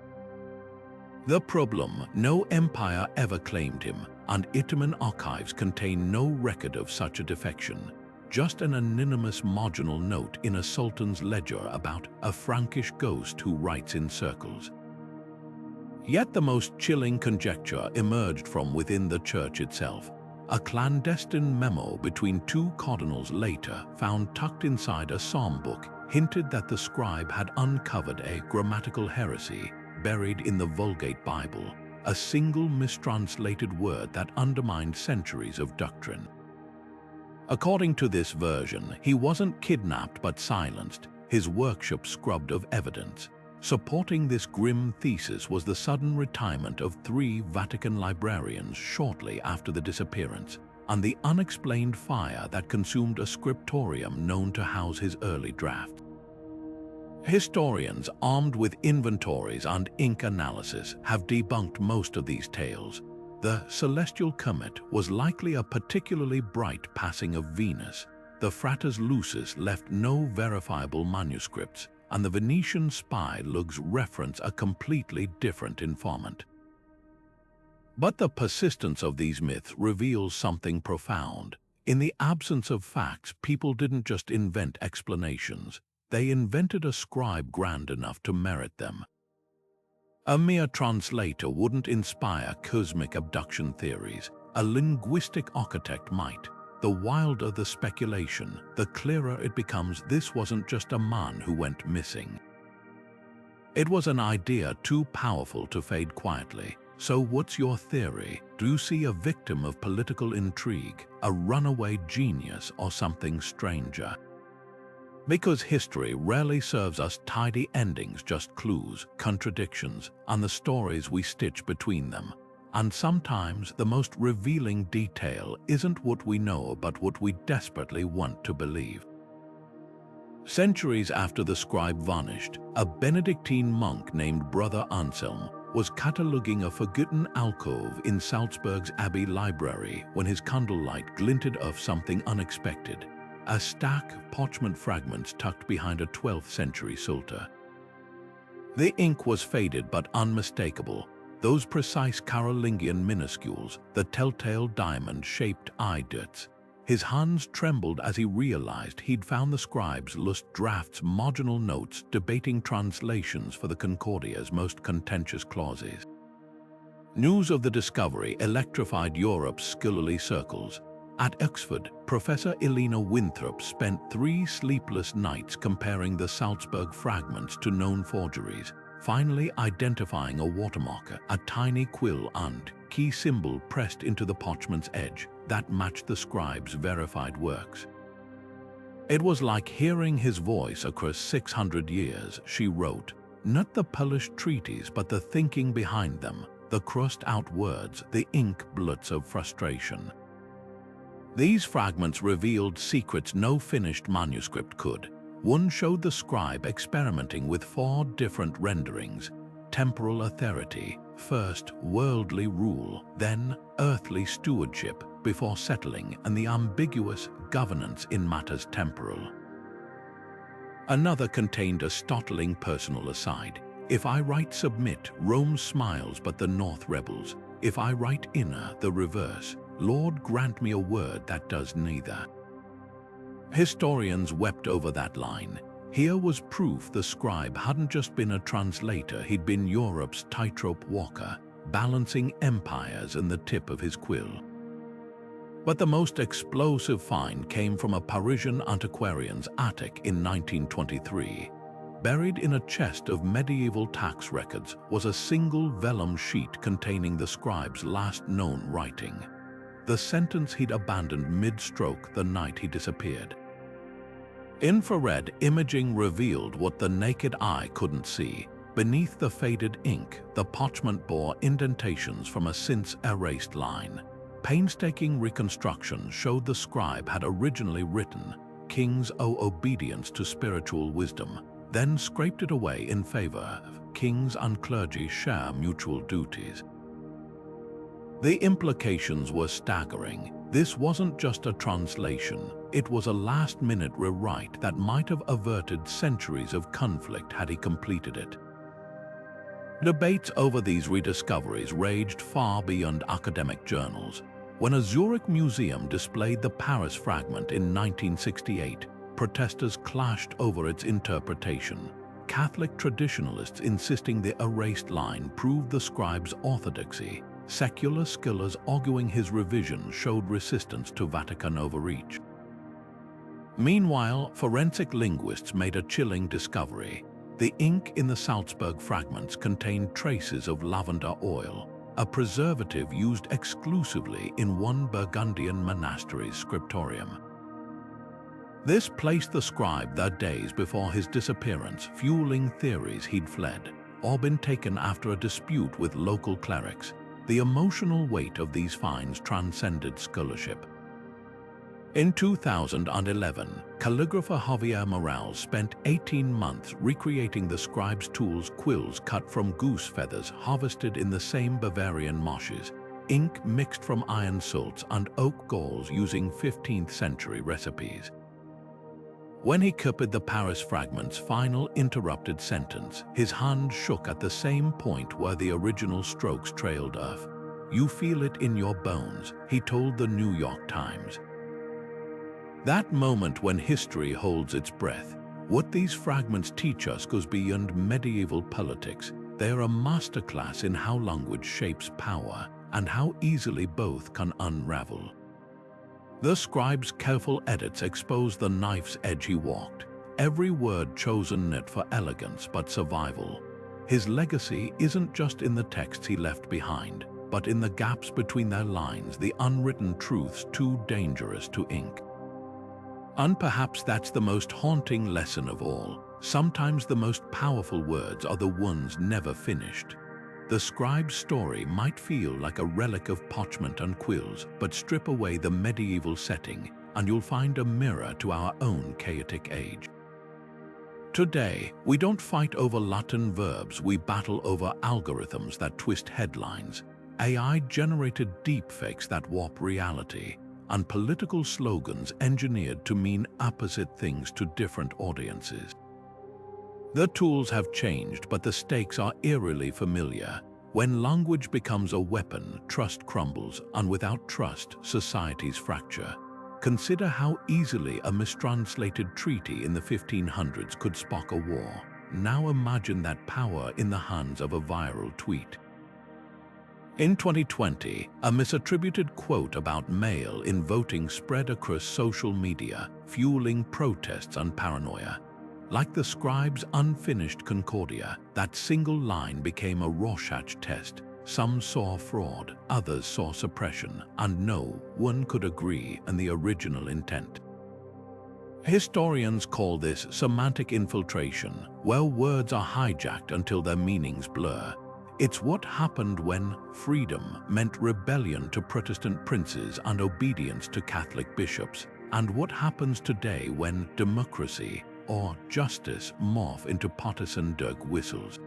The problem: no empire ever claimed him, and Ottoman archives contain no record of such a defection, just an anonymous marginal note in a sultan's ledger about a Frankish ghost who writes in circles. Yet the most chilling conjecture emerged from within the church itself. A clandestine memo between 2 cardinals later found tucked inside a psalm book hinted that the scribe had uncovered a grammatical heresy buried in the Vulgate Bible, a single mistranslated word that undermined centuries of doctrine. According to this version, he wasn't kidnapped but silenced, his workshop scrubbed of evidence. Supporting this grim thesis was the sudden retirement of 3 Vatican librarians shortly after the disappearance, and the unexplained fire that consumed a scriptorium known to house his early draft. Historians armed with inventories and ink analysis have debunked most of these tales. The celestial comet was likely a particularly bright passing of Venus. The Fratres Lucis left no verifiable manuscripts, and the Venetian spy logs reference a completely different informant. But the persistence of these myths reveals something profound. In the absence of facts, people didn't just invent explanations. They invented a scribe grand enough to merit them. A mere translator wouldn't inspire cosmic abduction theories. A linguistic architect might. The wilder the speculation, the clearer it becomes this wasn't just a man who went missing. It was an idea too powerful to fade quietly. So what's your theory? Do you see a victim of political intrigue, a runaway genius, or something stranger? Because history rarely serves us tidy endings, just clues, contradictions, and the stories we stitch between them. And sometimes the most revealing detail isn't what we know, but what we desperately want to believe. Centuries after the scribe vanished, a Benedictine monk named Brother Anselm was cataloguing a forgotten alcove in Salzburg's Abbey library when his candlelight glinted off something unexpected. A stack of parchment fragments tucked behind a 12th century psalter. The ink was faded but unmistakable. Those precise Carolingian minuscules, the telltale diamond-shaped eye dots. His hands trembled as he realized he'd found the scribe's lost draft's marginal notes debating translations for the Concordia's most contentious clauses. News of the discovery electrified Europe's scholarly circles. At Oxford, Professor Elena Winthrop spent 3 sleepless nights comparing the Salzburg fragments to known forgeries, finally identifying a watermark, a tiny quill and key symbol pressed into the parchment's edge that matched the scribe's verified works. It was like hearing his voice across 600 years, she wrote, not the polished treaties but the thinking behind them, the crossed-out words, the ink blots of frustration. These fragments revealed secrets no finished manuscript could. One showed the scribe experimenting with 4 different renderings: temporal authority, first worldly rule, then earthly stewardship, before settling, and the ambiguous governance in matters temporal. Another contained a startling personal aside. If I write submit, Rome smiles but the North rebels. If I write inner, the reverse. Lord, grant me a word that does neither. Historians wept over that line. Here was proof the scribe hadn't just been a translator, he'd been Europe's tightrope walker, balancing empires in the tip of his quill. But the most explosive find came from a Parisian antiquarian's attic in 1923. Buried in a chest of medieval tax records was a single vellum sheet containing the scribe's last known writing. The sentence he'd abandoned mid-stroke the night he disappeared. Infrared imaging revealed what the naked eye couldn't see. Beneath the faded ink, the parchment bore indentations from a since-erased line. Painstaking reconstruction showed the scribe had originally written, "Kings owe obedience to spiritual wisdom," then scraped it away in favor of "Kings and clergy share mutual duties." The implications were staggering. This wasn't just a translation, it was a last-minute rewrite that might have averted centuries of conflict had he completed it. Debates over these rediscoveries raged far beyond academic journals. When a Zurich museum displayed the Paris fragment in 1968, protesters clashed over its interpretation. Catholic traditionalists insisting the erased line proved the scribe's orthodoxy. Secular scholars arguing his revision showed resistance to Vatican overreach. Meanwhile, forensic linguists made a chilling discovery. The ink in the Salzburg fragments contained traces of lavender oil, a preservative used exclusively in one Burgundian monastery's scriptorium. This placed the scribe there days before his disappearance, fueling theories he'd fled or been taken after a dispute with local clerics. The emotional weight of these finds transcended scholarship. In 2011, calligrapher Javier Morales spent 18 months recreating the scribe's tools, quills cut from goose feathers harvested in the same Bavarian marshes, ink mixed from iron salts and oak galls using 15th century recipes. When he copied the Paris fragment's final interrupted sentence, his hand shook at the same point where the original strokes trailed off. "You feel it in your bones," he told the New York Times. That moment when history holds its breath. What these fragments teach us goes beyond medieval politics. They are a masterclass in how language shapes power and how easily both can unravel. The scribe's careful edits expose the knife's edge he walked, every word chosen not for elegance but survival. His legacy isn't just in the texts he left behind, but in the gaps between their lines, the unwritten truths too dangerous to ink. And perhaps that's the most haunting lesson of all. Sometimes the most powerful words are the ones never finished. The scribe's story might feel like a relic of parchment and quills, but strip away the medieval setting and you'll find a mirror to our own chaotic age. Today, we don't fight over Latin verbs, we battle over algorithms that twist headlines, AI-generated deepfakes that warp reality, and political slogans engineered to mean opposite things to different audiences. The tools have changed, but the stakes are eerily familiar. When language becomes a weapon, trust crumbles, and without trust, societies fracture. Consider how easily a mistranslated treaty in the 1500s could spark a war. Now imagine that power in the hands of a viral tweet. In 2020, a misattributed quote about mail in voting spread across social media, fueling protests and paranoia. Like the scribe's Unfinished Concordia, that single line became a Rorschach test. Some saw fraud, others saw suppression, and no one could agree on the original intent. Historians call this semantic infiltration, where words are hijacked until their meanings blur. It's what happened when freedom meant rebellion to Protestant princes and obedience to Catholic bishops, and what happens today when democracy or justice morph into partisan dog whistles.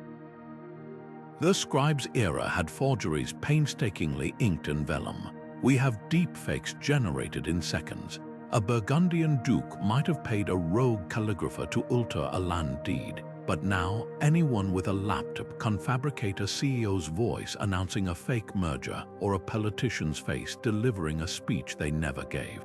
The scribe's era had forgeries painstakingly inked in vellum. We have deepfakes generated in seconds. A Burgundian duke might have paid a rogue calligrapher to alter a land deed, but now anyone with a laptop can fabricate a CEO's voice announcing a fake merger or a politician's face delivering a speech they never gave.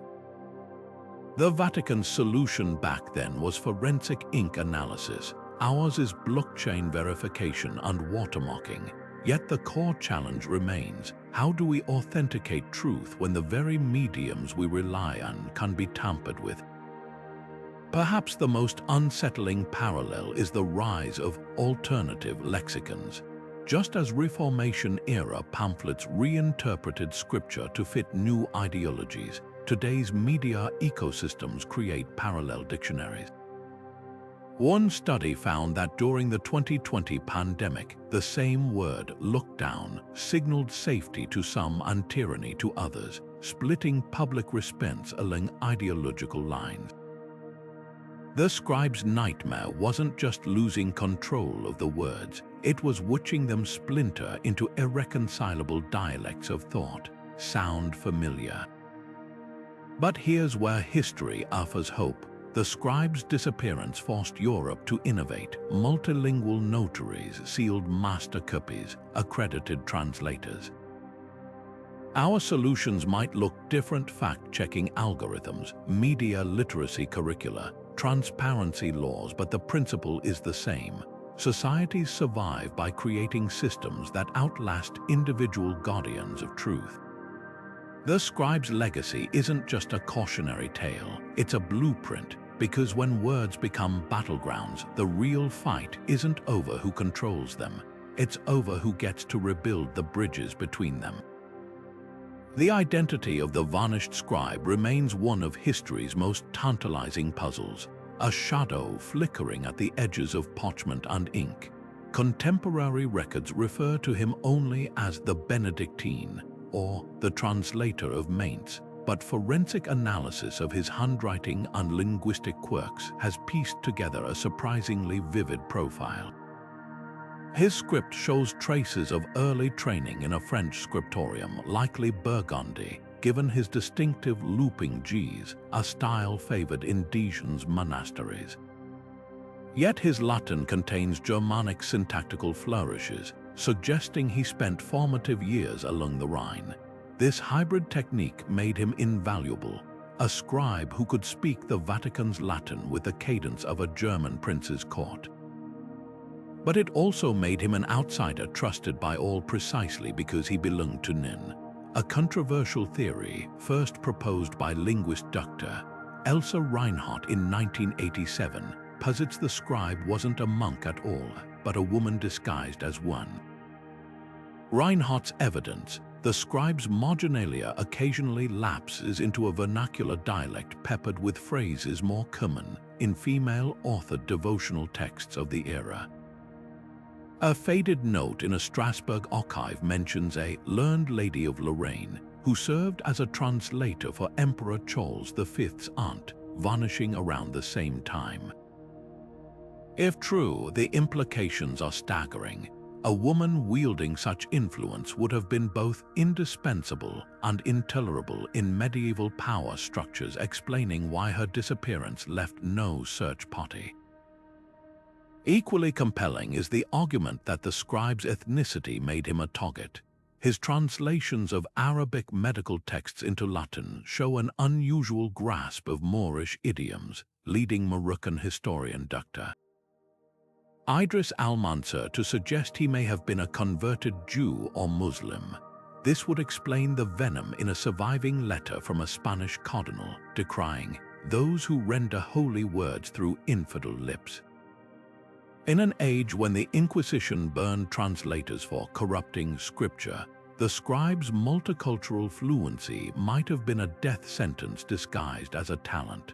The Vatican's solution back then was forensic ink analysis. Ours is blockchain verification and watermarking. Yet the core challenge remains: how do we authenticate truth when the very mediums we rely on can be tampered with? Perhaps the most unsettling parallel is the rise of alternative lexicons. Just as Reformation-era pamphlets reinterpreted scripture to fit new ideologies, today's media ecosystems create parallel dictionaries. One study found that during the 2020 pandemic, the same word, lockdown, signaled safety to some and tyranny to others, splitting public response along ideological lines. The scribe's nightmare wasn't just losing control of the words, it was watching them splinter into irreconcilable dialects of thought. Sound familiar? But here's where history offers hope. The scribe's disappearance forced Europe to innovate. Multilingual notaries sealed master copies, accredited translators. Our solutions might look different: fact-checking algorithms, media literacy curricula, transparency laws, but the principle is the same. Societies survive by creating systems that outlast individual guardians of truth. The scribe's legacy isn't just a cautionary tale, it's a blueprint, because when words become battlegrounds, the real fight isn't over who controls them, it's over who gets to rebuild the bridges between them. The identity of the vanished scribe remains one of history's most tantalizing puzzles, a shadow flickering at the edges of parchment and ink. Contemporary records refer to him only as the Benedictine, or the translator of Mainz, but forensic analysis of his handwriting and linguistic quirks has pieced together a surprisingly vivid profile. His script shows traces of early training in a French scriptorium, likely Burgundy, given his distinctive looping Gs, a style favored in Dijon's Monasteries. Yet his Latin contains Germanic syntactical flourishes, suggesting he spent formative years along the Rhine. This hybrid technique made him invaluable, a scribe who could speak the Vatican's Latin with the cadence of a German prince's court. But it also made him an outsider trusted by all precisely because he belonged to Nin, a controversial theory first proposed by linguist Dr. Elsa Reinhardt in 1987 posits the scribe wasn't a monk at all, but a woman disguised as one. Reinhardt's evidence, the scribe's marginalia occasionally lapses into a vernacular dialect peppered with phrases more common in female-authored devotional texts of the era. A faded note in a Strasbourg archive mentions a learned lady of Lorraine who served as a translator for Emperor Charles V's aunt, vanishing around the same time. If true, the implications are staggering. A woman wielding such influence would have been both indispensable and intolerable in medieval power structures, explaining why her disappearance left no search party. Equally compelling is the argument that the scribe's ethnicity made him a target. His translations of Arabic medical texts into Latin show an unusual grasp of Moorish idioms, leading Moroccan historian Dr. Idris al-Mansur to suggest he may have been a converted Jew or Muslim. This would explain the venom in a surviving letter from a Spanish cardinal decrying those who render holy words through infidel lips. In an age when the Inquisition burned translators for corrupting scripture, the scribe's multicultural fluency might have been a death sentence disguised as a talent.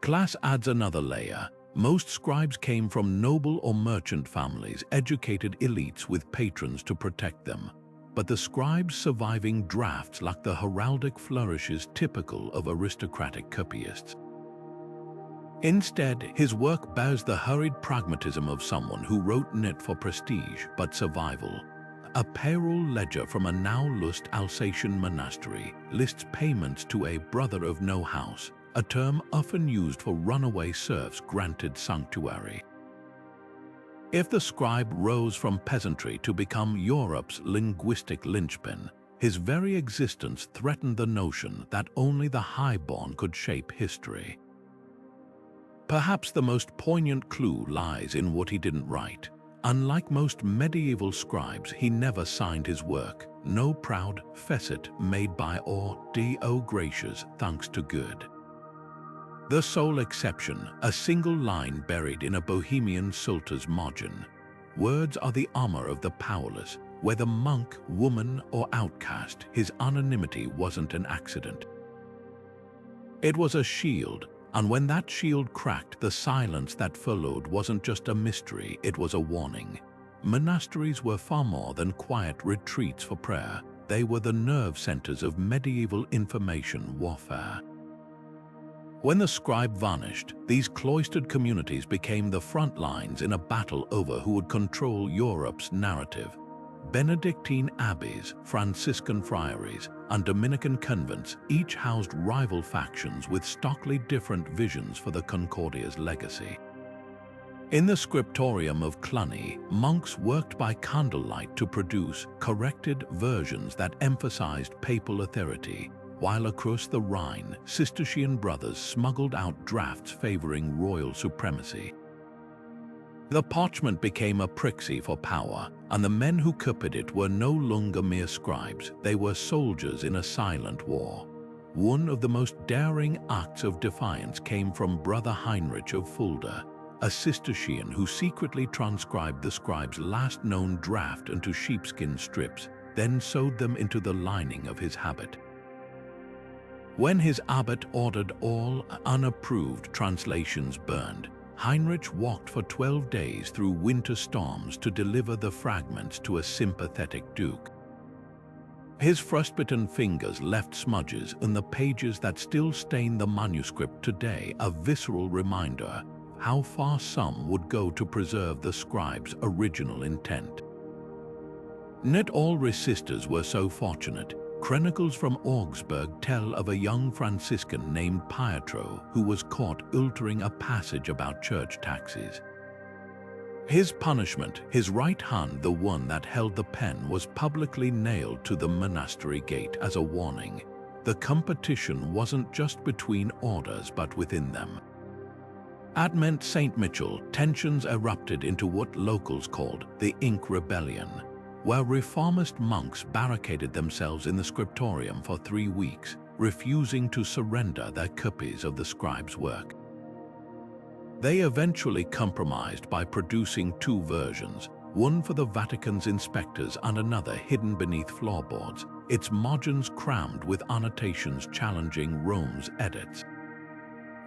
Class adds another layer. Most scribes came from noble or merchant families, educated elites with patrons to protect them. But the scribe's surviving drafts lack the heraldic flourishes typical of aristocratic copyists. Instead, his work bears the hurried pragmatism of someone who wrote not for prestige but survival. A payroll ledger from a now-lost Alsatian monastery lists payments to a brother of no house, a term often used for runaway serfs granted sanctuary. If the scribe rose from peasantry to become Europe's linguistic linchpin, his very existence threatened the notion that only the highborn could shape history. Perhaps the most poignant clue lies in what he didn't write. Unlike most medieval scribes, he never signed his work. No proud facet made by or do gracious thanks to good. The sole exception, a single line buried in a Bohemian psalter's margin. Words are the armor of the powerless. Whether monk, woman, or outcast, his anonymity wasn't an accident. It was a shield, and when that shield cracked, the silence that followed wasn't just a mystery, it was a warning. Monasteries were far more than quiet retreats for prayer. They were the nerve centers of medieval information warfare. When the scribe vanished, these cloistered communities became the front lines in a battle over who would control Europe's narrative. Benedictine abbeys, Franciscan friaries, and Dominican convents each housed rival factions with starkly different visions for the Concordia's legacy. In the scriptorium of Cluny, monks worked by candlelight to produce corrected versions that emphasized papal authority, while across the Rhine, Cistercian brothers smuggled out drafts favoring royal supremacy. The parchment became a proxy for power, and the men who copied it were no longer mere scribes, they were soldiers in a silent war. One of the most daring acts of defiance came from Brother Heinrich of Fulda, a Cistercian who secretly transcribed the scribe's last known draft into sheepskin strips, then sewed them into the lining of his habit. When his abbot ordered all unapproved translations burned, Heinrich walked for 12 days through winter storms to deliver the fragments to a sympathetic duke. His frostbitten fingers left smudges in the pages that still stain the manuscript today, a visceral reminder how far some would go to preserve the scribe's original intent. Not all resistors were so fortunate. Chronicles from Augsburg tell of a young Franciscan named Pietro who was caught altering a passage about church taxes. His punishment, his right hand, the one that held the pen, was publicly nailed to the monastery gate as a warning. The competition wasn't just between orders but within them. At Ment St. Michel, tensions erupted into what locals called the Ink Rebellion, where reformist monks barricaded themselves in the scriptorium for 3 weeks, refusing to surrender their copies of the scribe's work. They eventually compromised by producing 2 versions, one for the Vatican's inspectors and another hidden beneath floorboards, its margins crammed with annotations challenging Rome's edicts.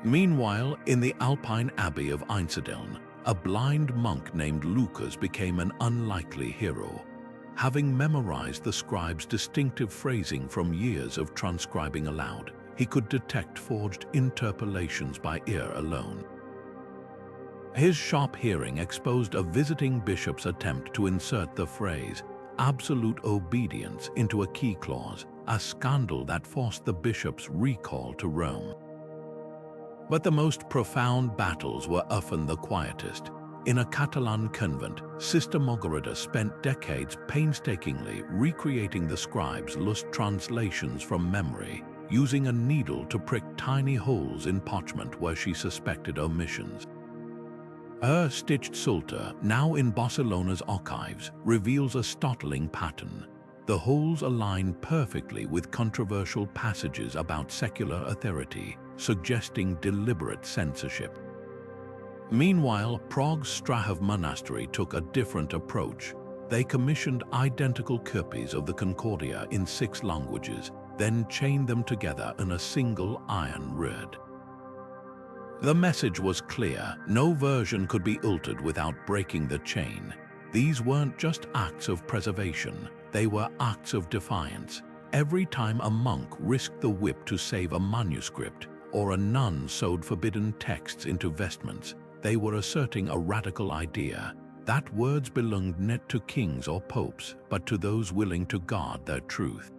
Meanwhile, in the Alpine Abbey of Einsiedeln, a blind monk named Lucas became an unlikely hero. Having memorized the scribe's distinctive phrasing from years of transcribing aloud, he could detect forged interpolations by ear alone. His sharp hearing exposed a visiting bishop's attempt to insert the phrase absolute obedience into a key clause, a scandal that forced the bishop's recall to Rome. But the most profound battles were often the quietest. In a Catalan convent, Sister Margarita spent decades painstakingly recreating the scribe's lost translations from memory, using a needle to prick tiny holes in parchment where she suspected omissions. Her stitched Psalter, now in Barcelona's archives, reveals a startling pattern. The holes align perfectly with controversial passages about secular authority, suggesting deliberate censorship. Meanwhile, Prague's Strahov Monastery took a different approach. They commissioned identical copies of the Concordia in 6 languages, then chained them together in a single iron rod. The message was clear: no version could be altered without breaking the chain. These weren't just acts of preservation, they were acts of defiance. Every time a monk risked the whip to save a manuscript, or a nun sewed forbidden texts into vestments, they were asserting a radical idea, that words belonged not to kings or popes, but to those willing to guard their truth.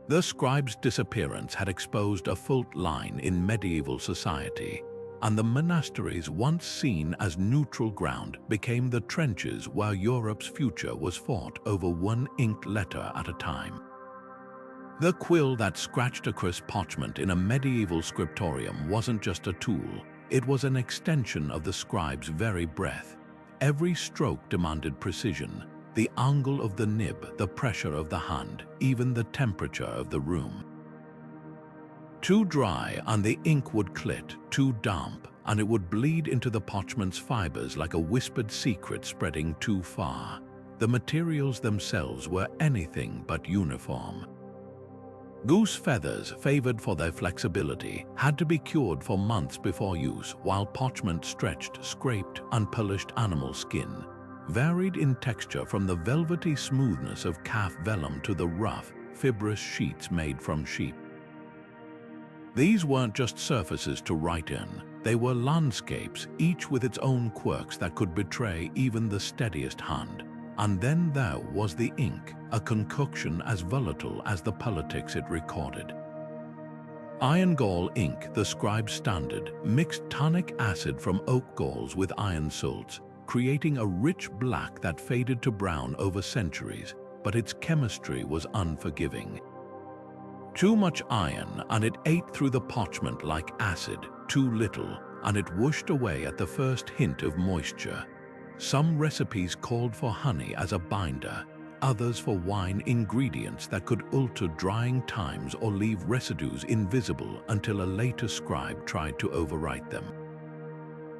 The scribe's disappearance had exposed a fault line in medieval society, and the monasteries, once seen as neutral ground, became the trenches where Europe's future was fought over one inked letter at a time. The quill that scratched across parchment in a medieval scriptorium wasn't just a tool, it was an extension of the scribe's very breath. Every stroke demanded precision, the angle of the nib, the pressure of the hand, even the temperature of the room. Too dry and the ink would clit, too damp and it would bleed into the parchment's fibers like a whispered secret spreading too far. The materials themselves were anything but uniform. Goose feathers, favored for their flexibility, had to be cured for months before use, while parchment stretched, scraped, and polished animal skin, varied in texture from the velvety smoothness of calf vellum to the rough, fibrous sheets made from sheep. These weren't just surfaces to write in, they were landscapes, each with its own quirks that could betray even the steadiest hand. And then there was the ink, a concoction as volatile as the politics it recorded. Iron gall ink, the scribe's standard, mixed tannic acid from oak galls with iron salts, creating a rich black that faded to brown over centuries, but its chemistry was unforgiving. Too much iron and it ate through the parchment like acid, too little and it whooshed away at the first hint of moisture. Some recipes called for honey as a binder, others for wine ingredients that could alter drying times or leave residues invisible until a later scribe tried to overwrite them.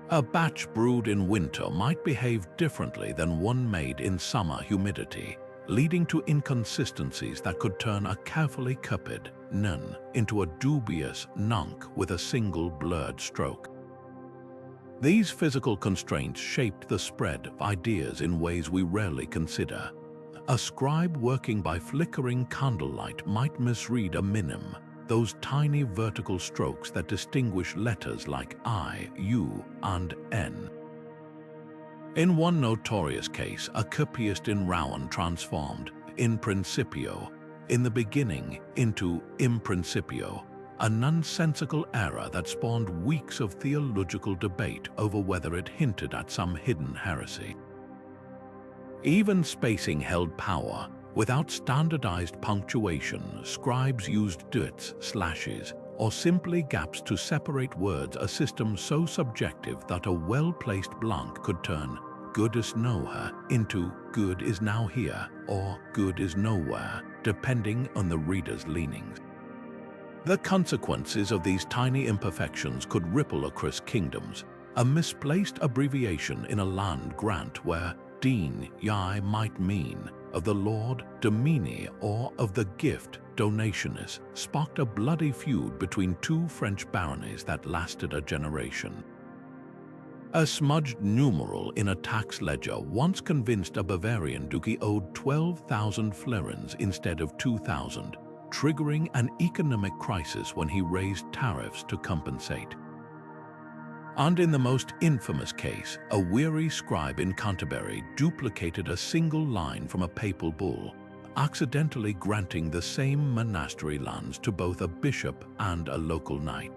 A batch brewed in winter might behave differently than one made in summer humidity, leading to inconsistencies that could turn a carefully copied nun into a dubious nunc with a single blurred stroke. These physical constraints shaped the spread of ideas in ways we rarely consider. A scribe working by flickering candlelight might misread a minim, those tiny vertical strokes that distinguish letters like I, U, and N. In one notorious case, a copyist in Rouen transformed in principio, in the beginning, into in principio, a nonsensical error that spawned weeks of theological debate over whether it hinted at some hidden heresy. Even spacing held power. Without standardized punctuation, scribes used dots, slashes, or simply gaps to separate words, a system so subjective that a well-placed blank could turn "good is nowhere" into "good is now here" or "good is nowhere," depending on the reader's leanings. The consequences of these tiny imperfections could ripple across kingdoms. A misplaced abbreviation in a land grant where Dean Yai might mean of the Lord Domini or of the gift Donationis sparked a bloody feud between two French baronies that lasted a generation. A smudged numeral in a tax ledger once convinced a Bavarian duke he owed 12,000 florins instead of 2,000, triggering an economic crisis when he raised tariffs to compensate. And in the most infamous case, a weary scribe in Canterbury duplicated a single line from a papal bull, accidentally granting the same monastery lands to both a bishop and a local knight.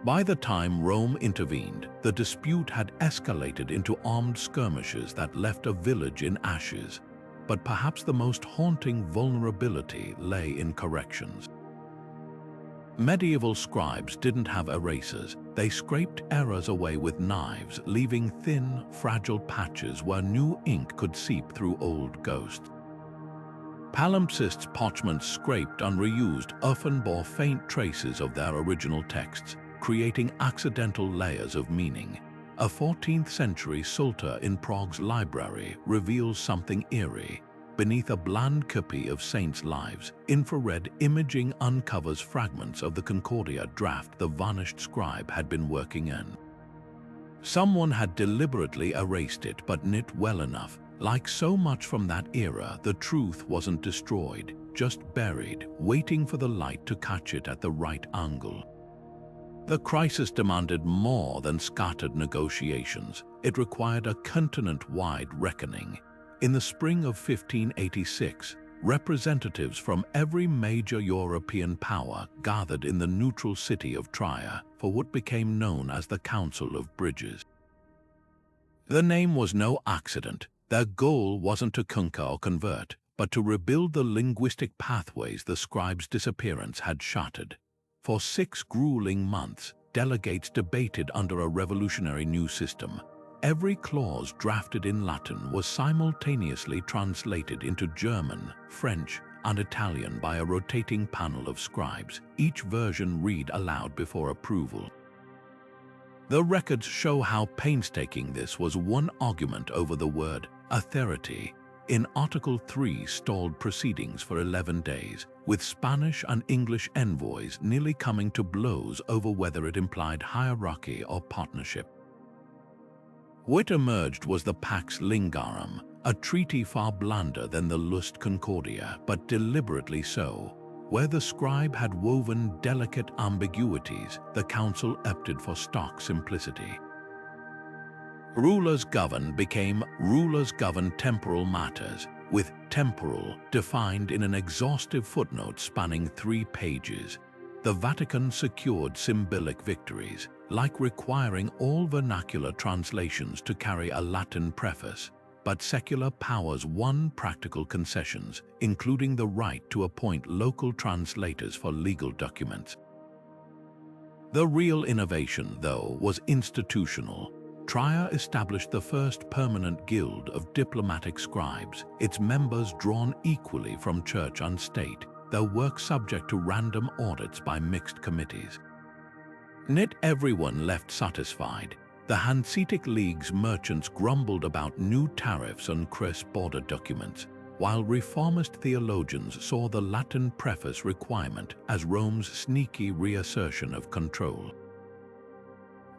By the time Rome intervened, the dispute had escalated into armed skirmishes that left a village in ashes. But perhaps the most haunting vulnerability lay in corrections. Medieval scribes didn't have erasers. They scraped errors away with knives, leaving thin, fragile patches where new ink could seep through old ghosts. Palimpsests' parchments scraped and reused often bore faint traces of their original texts, creating accidental layers of meaning. A 14th century Psalter in Prague's library reveals something eerie. Beneath a bland copy of saints' lives, infrared imaging uncovers fragments of the Concordia draft the vanished scribe had been working in. Someone had deliberately erased it but knit well enough. Like so much from that era, the truth wasn't destroyed, just buried, waiting for the light to catch it at the right angle. The crisis demanded more than scattered negotiations. It required a continent-wide reckoning. In the spring of 1586, representatives from every major European power gathered in the neutral city of Trier for what became known as the Council of Bridges. The name was no accident. Their goal wasn't to conquer or convert, but to rebuild the linguistic pathways the scribe's disappearance had shattered. For 6 grueling months, delegates debated under a revolutionary new system. Every clause drafted in Latin was simultaneously translated into German, French, and Italian by a rotating panel of scribes, each version read aloud before approval. The records show how painstaking this was. One argument over the word authority in Article 3 stalled proceedings for 11 days, with Spanish and English envoys nearly coming to blows over whether it implied hierarchy or partnership. What emerged was the Pax Lingarum, a treaty far blander than the Lust Concordia, but deliberately so. Where the scribe had woven delicate ambiguities, the council opted for stark simplicity. Rulers govern became rulers govern temporal matters, with temporal defined in an exhaustive footnote spanning 3 pages. The Vatican secured symbolic victories, like requiring all vernacular translations to carry a Latin preface, but secular powers won practical concessions, including the right to appoint local translators for legal documents. The real innovation, though, was institutional. Trier established the first permanent guild of diplomatic scribes, its members drawn equally from church and state, their work subject to random audits by mixed committees. Not everyone left satisfied. The Hanseatic League's merchants grumbled about new tariffs on cross-border documents, while reformist theologians saw the Latin preface requirement as Rome's sneaky reassertion of control.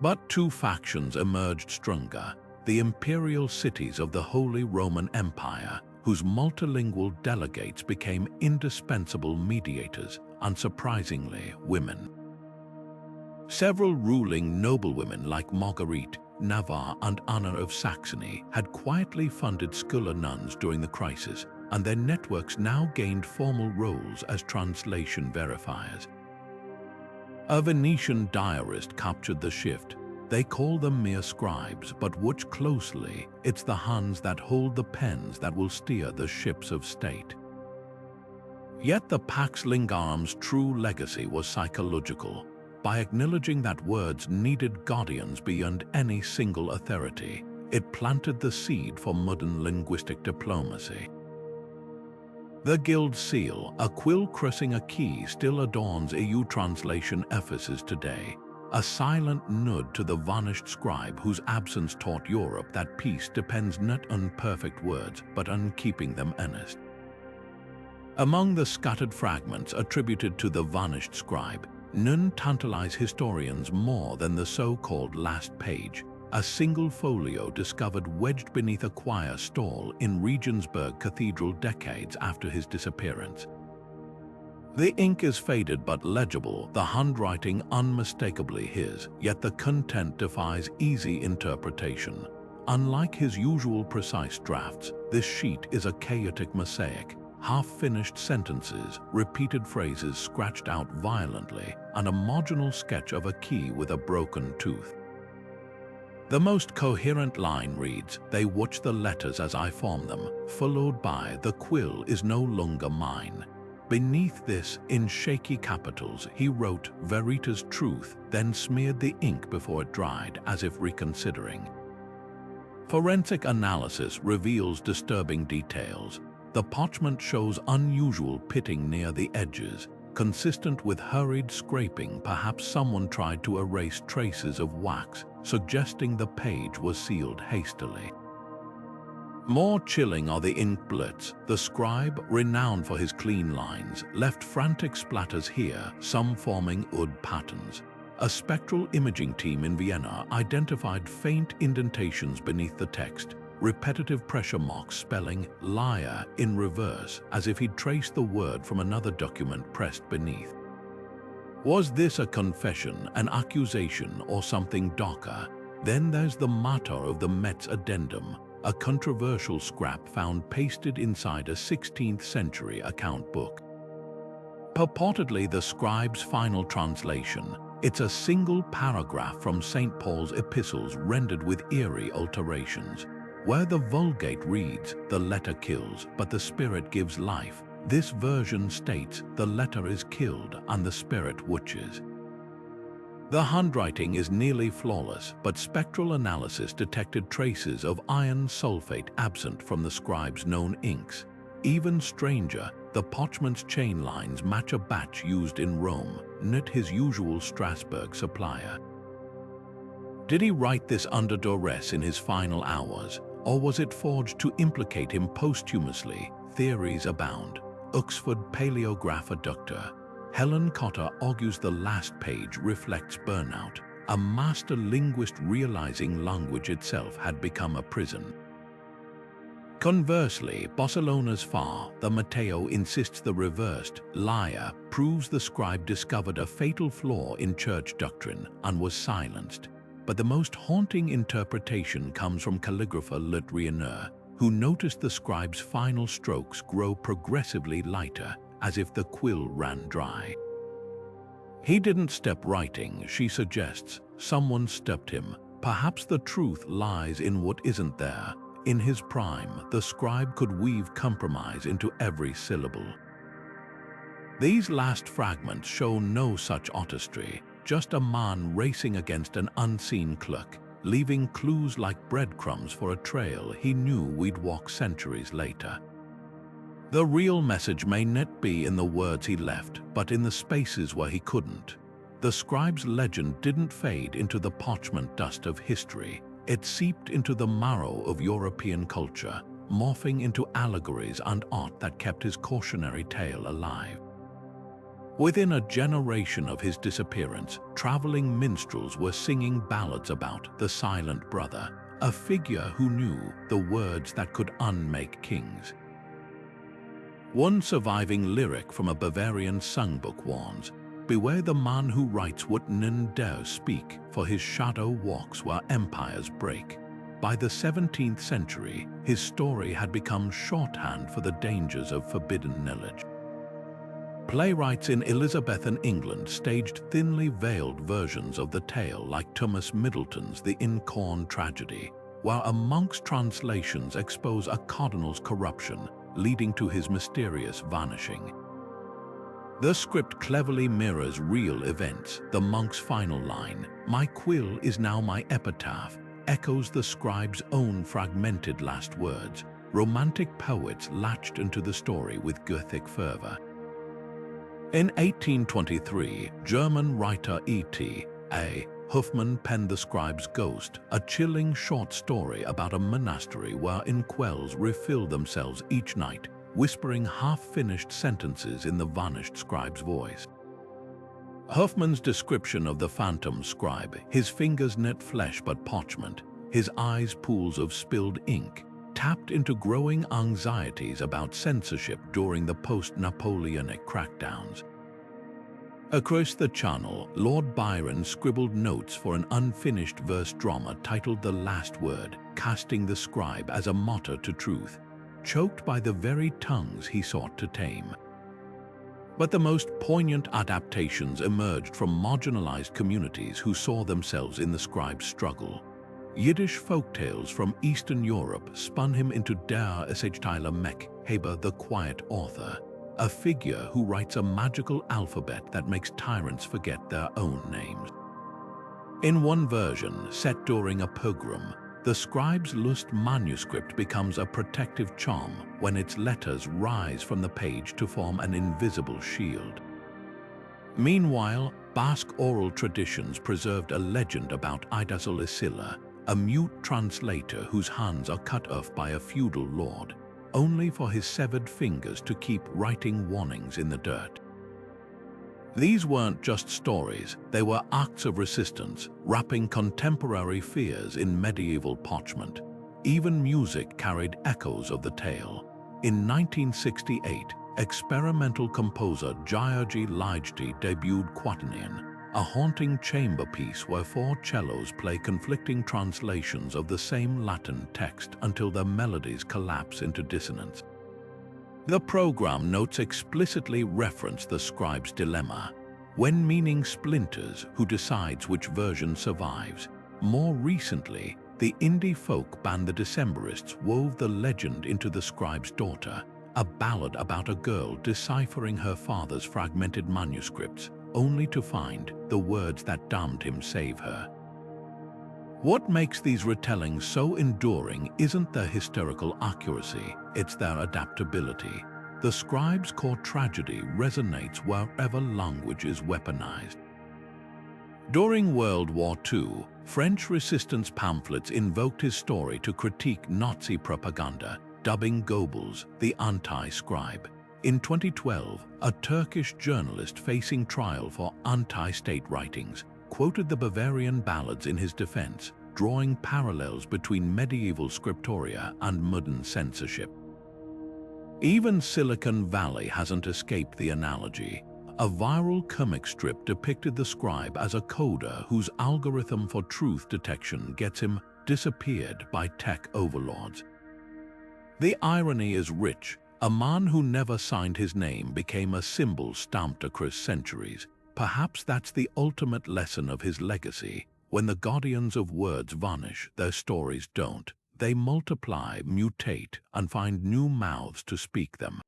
But 2 factions emerged stronger: the imperial cities of the Holy Roman Empire, whose multilingual delegates became indispensable mediators, and surprisingly, women. Several ruling noblewomen like Marguerite, Navarre, and Anna of Saxony had quietly funded scholar nuns during the crisis, and their networks now gained formal roles as translation verifiers. A Venetian diarist captured the shift. They call them mere scribes, but watch closely, it's the hands that hold the pens that will steer the ships of state. Yet the Pax Linguarum true legacy was psychological. By acknowledging that words needed guardians beyond any single authority, it planted the seed for modern linguistic diplomacy. The Guild Seal, a quill crossing a key, still adorns EU translation offices today, a silent nod to the vanished scribe whose absence taught Europe that peace depends not on perfect words but on keeping them honest. Among the scattered fragments attributed to the vanished scribe, none tantalize historians more than the so-called last page, a single folio discovered wedged beneath a choir stall in Regensburg Cathedral decades after his disappearance. The ink is faded but legible, the handwriting unmistakably his, yet the content defies easy interpretation. Unlike his usual precise drafts, this sheet is a chaotic mosaic, half-finished sentences, repeated phrases scratched out violently, and a marginal sketch of a key with a broken tooth. The most coherent line reads, "They watch the letters as I form them," followed by, "The quill is no longer mine." Beneath this, in shaky capitals, he wrote "Veritas Truth," then smeared the ink before it dried, as if reconsidering. Forensic analysis reveals disturbing details. The parchment shows unusual pitting near the edges, consistent with hurried scraping. Perhaps someone tried to erase traces of wax, suggesting the page was sealed hastily. More chilling are the ink blots. The scribe, renowned for his clean lines, left frantic splatters here, some forming odd patterns. A spectral imaging team in Vienna identified faint indentations beneath the text, repetitive pressure marks spelling "liar" in reverse, as if he'd traced the word from another document pressed beneath. Was this a confession, an accusation, or something darker? Then there's the matter of the Metz Addendum, a controversial scrap found pasted inside a 16th century account book. Purportedly the scribe's final translation, it's a single paragraph from St. Paul's epistles rendered with eerie alterations. Where the Vulgate reads, "The letter kills, but the spirit gives life," this version states, "The letter is killed and the spirit watches." The handwriting is nearly flawless, but spectral analysis detected traces of iron sulfate absent from the scribe's known inks. Even stranger, the parchment's chain lines match a batch used in Rome, not his usual Strasbourg supplier. Did he write this under duress in his final hours, or was it forged to implicate him posthumously? Theories abound. Oxford paleographer Dr. Helen Cotter argues the last page reflects burnout, a master linguist realizing language itself had become a prison. Conversely, Barcelona's Far, the Mateo insists the reversed liar proves the scribe discovered a fatal flaw in church doctrine and was silenced. But the most haunting interpretation comes from calligrapher Le Rionner, who noticed the scribe's final strokes grow progressively lighter, as if the quill ran dry. He didn't stop writing, she suggests. Someone stopped him. Perhaps the truth lies in what isn't there. In his prime, the scribe could weave compromise into every syllable. These last fragments show no such artistry, just a man racing against an unseen clock, leaving clues like breadcrumbs for a trail he knew we'd walk centuries later. The real message may not be in the words he left, but in the spaces where he couldn't. The scribe's legend didn't fade into the parchment dust of history. It seeped into the marrow of European culture, morphing into allegories and art that kept his cautionary tale alive. Within a generation of his disappearance, traveling minstrels were singing ballads about the silent brother, a figure who knew the words that could unmake kings. One surviving lyric from a Bavarian songbook warns, "Beware the man who writes what none dare speak, for his shadow walks where empires break." By the 17th century, his story had become shorthand for the dangers of forbidden knowledge. Playwrights in Elizabethan England staged thinly veiled versions of the tale like Thomas Middleton's The Incorn Tragedy, while a monk's translations expose a cardinal's corruption, leading to his mysterious vanishing. The script cleverly mirrors real events. The monk's final line, "My quill is now my epitaph," echoes the scribe's own fragmented last words. Romantic poets latched into the story with Gothic fervor. In 1823, German writer E.T.A. Hoffmann penned The Scribe's Ghost, a chilling short story about a monastery where inkwells refill themselves each night, whispering half-finished sentences in the vanished scribe's voice. Hoffmann's description of the phantom scribe, his fingers knit flesh but parchment, his eyes pools of spilled ink, tapped into growing anxieties about censorship during the post-Napoleonic crackdowns. Across the Channel, Lord Byron scribbled notes for an unfinished verse drama titled The Last Word, casting the scribe as a martyr to truth, choked by the very tongues he sought to tame. But the most poignant adaptations emerged from marginalized communities who saw themselves in the scribe's struggle. Yiddish folktales from Eastern Europe spun him into Der Erzähler Mech, Heber the Quiet Author, a figure who writes a magical alphabet that makes tyrants forget their own names. In one version, set during a pogrom, the scribe's lost manuscript becomes a protective charm when its letters rise from the page to form an invisible shield. Meanwhile, Basque oral traditions preserved a legend about Idazol, a mute translator whose hands are cut off by a feudal lord, only for his severed fingers to keep writing warnings in the dirt. These weren't just stories, they were acts of resistance, wrapping contemporary fears in medieval parchment. Even music carried echoes of the tale. In 1968, experimental composer Georgi Ligeti debuted Quaternion, a haunting chamber piece where four cellos play conflicting translations of the same Latin text until their melodies collapse into dissonance. The program notes explicitly reference the scribe's dilemma. When meaning splinters, who decides which version survives? More recently, the indie folk band The Decemberists wove the legend into The Scribe's Daughter, a ballad about a girl deciphering her father's fragmented manuscripts, only to find the words that damned him save her. What makes these retellings so enduring isn't their historical accuracy, it's their adaptability. The scribe's core tragedy resonates wherever language is weaponized. During World War II, French resistance pamphlets invoked his story to critique Nazi propaganda, dubbing Goebbels the anti-scribe. In 2012, a Turkish journalist facing trial for anti-state writings quoted the Bavarian ballads in his defense, drawing parallels between medieval scriptoria and modern censorship. Even Silicon Valley hasn't escaped the analogy. A viral comic strip depicted the scribe as a coder whose algorithm for truth detection gets him disappeared by tech overlords. The irony is rich. A man who never signed his name became a symbol stamped across centuries. Perhaps that's the ultimate lesson of his legacy. When the guardians of words vanish, their stories don't. They multiply, mutate, and find new mouths to speak them.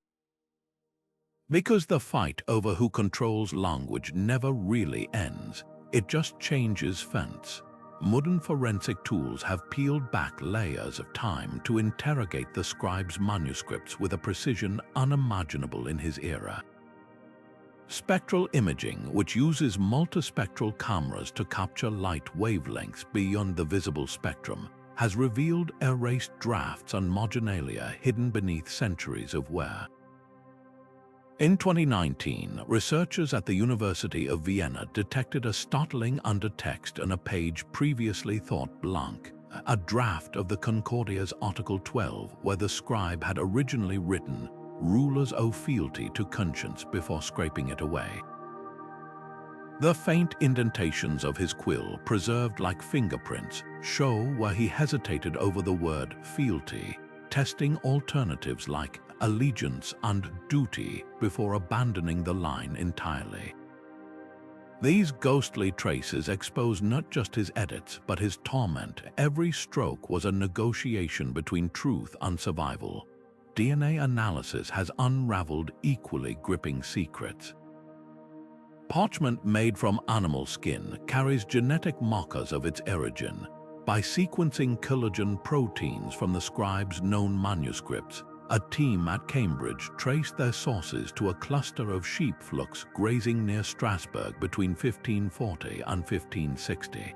Because the fight over who controls language never really ends, it just changes fronts. Modern forensic tools have peeled back layers of time to interrogate the scribe's manuscripts with a precision unimaginable in his era. Spectral imaging, which uses multispectral cameras to capture light wavelengths beyond the visible spectrum, has revealed erased drafts and marginalia hidden beneath centuries of wear. In 2019, researchers at the University of Vienna detected a startling undertext on a page previously thought blank, a draft of the Concordia's Article 12, where the scribe had originally written, "Rulers owe fealty to conscience," before scraping it away. The faint indentations of his quill, preserved like fingerprints, show where he hesitated over the word fealty, testing alternatives like allegiance, and duty before abandoning the line entirely. These ghostly traces expose not just his edits, but his torment. Every stroke was a negotiation between truth and survival. DNA analysis has unraveled equally gripping secrets. Parchment made from animal skin carries genetic markers of its origin. By sequencing collagen proteins from the scribe's known manuscripts, a team at Cambridge traced their sources to a cluster of sheep flocks grazing near Strasbourg between 1540 and 1560.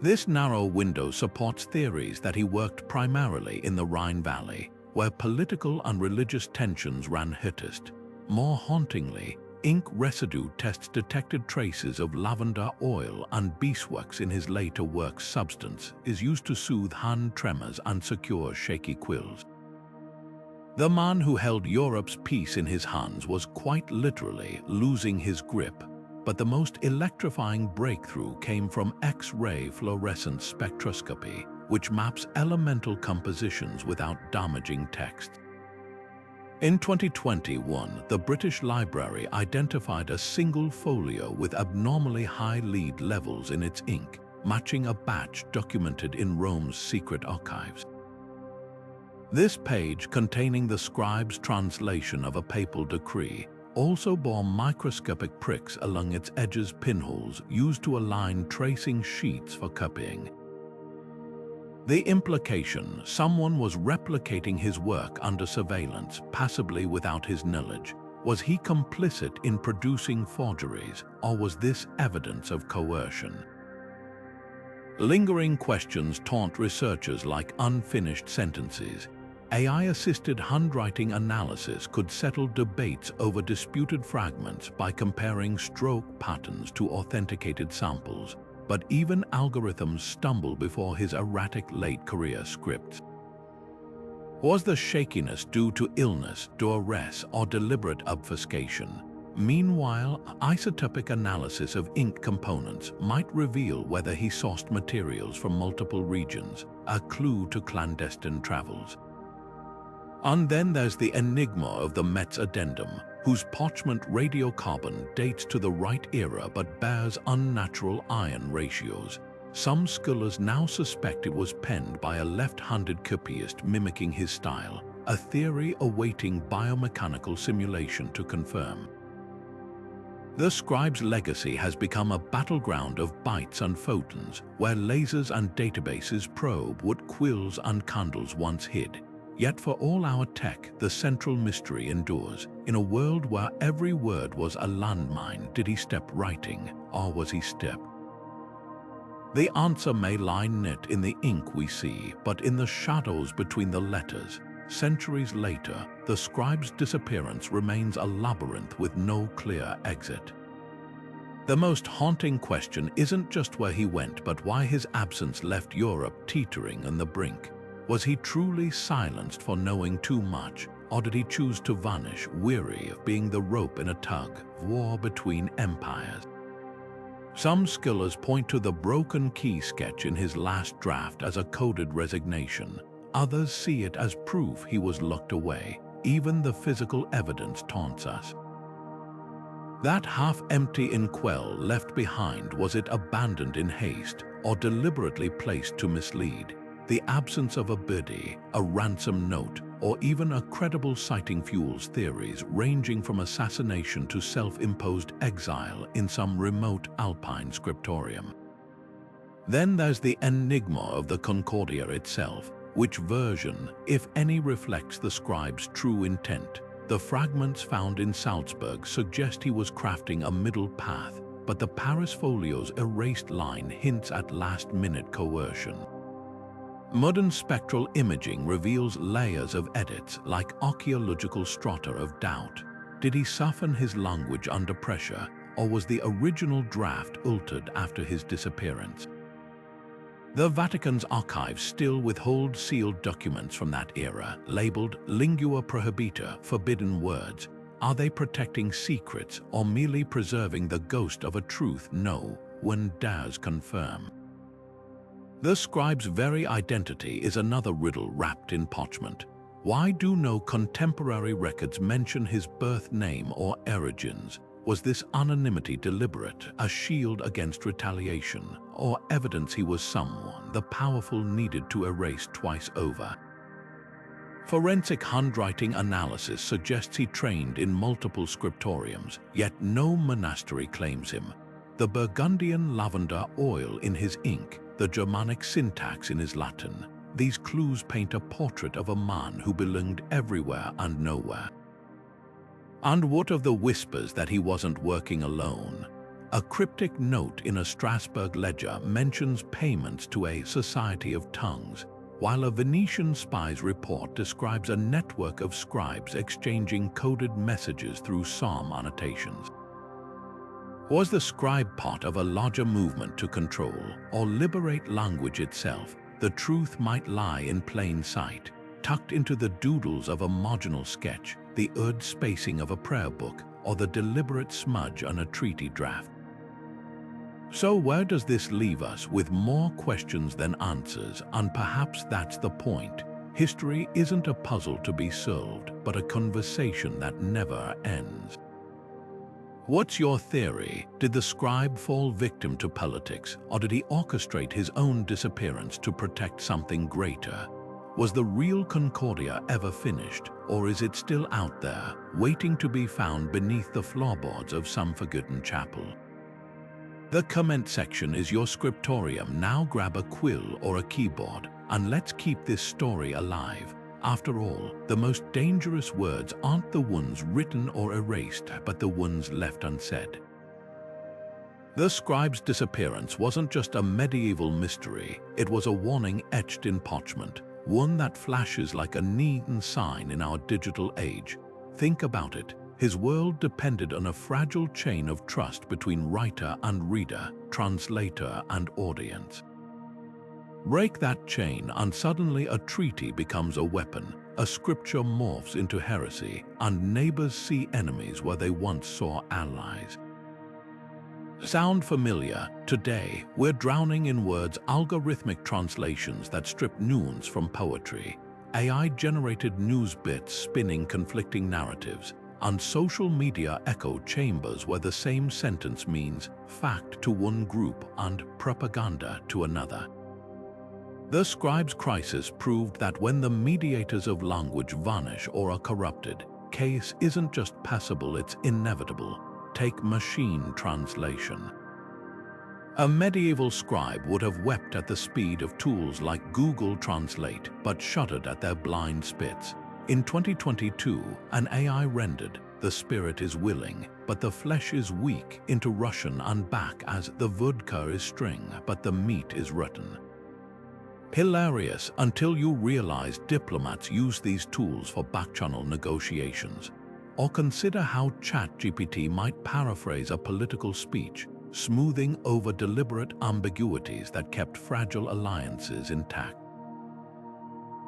This narrow window supports theories that he worked primarily in the Rhine Valley, where political and religious tensions ran hottest. More hauntingly, ink residue tests detected traces of lavender oil and beeswax in his later work's substance is used to soothe hand tremors and secure shaky quills. The man who held Europe's peace in his hands was quite literally losing his grip, but the most electrifying breakthrough came from X-ray fluorescence spectroscopy, which maps elemental compositions without damaging text. In 2021, the British Library identified a single folio with abnormally high lead levels in its ink, matching a batch documented in Rome's secret archives. This page, containing the scribe's translation of a papal decree, also bore microscopic pricks along its edges, pinholes used to align tracing sheets for copying. The implication: someone was replicating his work under surveillance, passively without his knowledge. Was he complicit in producing forgeries, or was this evidence of coercion? Lingering questions taunt researchers like unfinished sentences. AI-assisted handwriting analysis could settle debates over disputed fragments by comparing stroke patterns to authenticated samples, but even algorithms stumble before his erratic late-career scripts. Was the shakiness due to illness, duress, or deliberate obfuscation? Meanwhile, isotopic analysis of ink components might reveal whether he sourced materials from multiple regions, a clue to clandestine travels. And then there's the enigma of the Metz Addendum, whose parchment radiocarbon dates to the right era but bears unnatural iron ratios. Some scholars now suspect it was penned by a left-handed copyist mimicking his style, a theory awaiting biomechanical simulation to confirm. The scribe's legacy has become a battleground of bytes and photons, where lasers and databases probe what quills and candles once hid. Yet for all our tech, the central mystery endures. In a world where every word was a landmine, did he step writing, or was he step? The answer may lie not in the ink we see, but in the shadows between the letters. Centuries later, the scribe's disappearance remains a labyrinth with no clear exit. The most haunting question isn't just where he went, but why his absence left Europe teetering on the brink. Was he truly silenced for knowing too much, or did he choose to vanish, weary of being the rope in a tug-of-war between empires? Some scholars point to the broken key sketch in his last draft as a coded resignation. Others see it as proof he was locked away. Even the physical evidence taunts us. That half-empty inkwell left behind, was it abandoned in haste, or deliberately placed to mislead? The absence of a birdie, a ransom note, or even a credible sighting fuels theories ranging from assassination to self-imposed exile in some remote alpine scriptorium. Then there's the enigma of the Concordia itself. Which version, if any, reflects the scribe's true intent? The fragments found in Salzburg suggest he was crafting a middle path, but the Paris folio's erased line hints at last-minute coercion. Modern spectral imaging reveals layers of edits, like archaeological strata of doubt. Did he soften his language under pressure, or was the original draft altered after his disappearance? The Vatican's archives still withhold sealed documents from that era, labeled lingua prohibita, forbidden words. Are they protecting secrets, or merely preserving the ghost of a truth no one dares confirm? The scribe's very identity is another riddle wrapped in parchment. Why do no contemporary records mention his birth name or origins? Was this anonymity deliberate, a shield against retaliation, or evidence he was someone the powerful needed to erase twice over? Forensic handwriting analysis suggests he trained in multiple scriptoriums, yet no monastery claims him. The Burgundian lavender oil in his ink, the Germanic syntax in his Latin, these clues paint a portrait of a man who belonged everywhere and nowhere. And what of the whispers that he wasn't working alone? A cryptic note in a Strasbourg ledger mentions payments to a Society of Tongues, while a Venetian spy's report describes a network of scribes exchanging coded messages through psalm annotations. Was the scribe part of a larger movement to control or liberate language itself? The truth might lie in plain sight, tucked into the doodles of a marginal sketch, the odd spacing of a prayer book, or the deliberate smudge on a treaty draft. So where does this leave us? With more questions than answers, and perhaps that's the point. History isn't a puzzle to be solved, but a conversation that never ends. What's your theory? Did the scribe fall victim to politics, or did he orchestrate his own disappearance to protect something greater? Was the real Concordia ever finished, or is it still out there, waiting to be found beneath the floorboards of some forgotten chapel? The comment section is your scriptorium. Now grab a quill or a keyboard, and let's keep this story alive. After all, the most dangerous words aren't the ones written or erased, but the ones left unsaid. The scribe's disappearance wasn't just a medieval mystery, it was a warning etched in parchment, one that flashes like a neon sign in our digital age. Think about it. His world depended on a fragile chain of trust between writer and reader, translator and audience. Break that chain and suddenly a treaty becomes a weapon, a scripture morphs into heresy, and neighbors see enemies where they once saw allies. Sound familiar? Today, we're drowning in words, algorithmic translations that strip nuance from poetry, AI-generated news bits spinning conflicting narratives, and social media echo chambers where the same sentence means fact to one group and propaganda to another. The scribe's crisis proved that when the mediators of language vanish or are corrupted, case isn't just passable, it's inevitable. Take machine translation. A medieval scribe would have wept at the speed of tools like Google Translate, but shuddered at their blind spits. In 2022, an AI rendered, "The spirit is willing, but the flesh is weak," into Russian and back as "The vodka is string, but the meat is rotten." Hilarious until you realize diplomats use these tools for back-channel negotiations. Or consider how ChatGPT might paraphrase a political speech, smoothing over deliberate ambiguities that kept fragile alliances intact.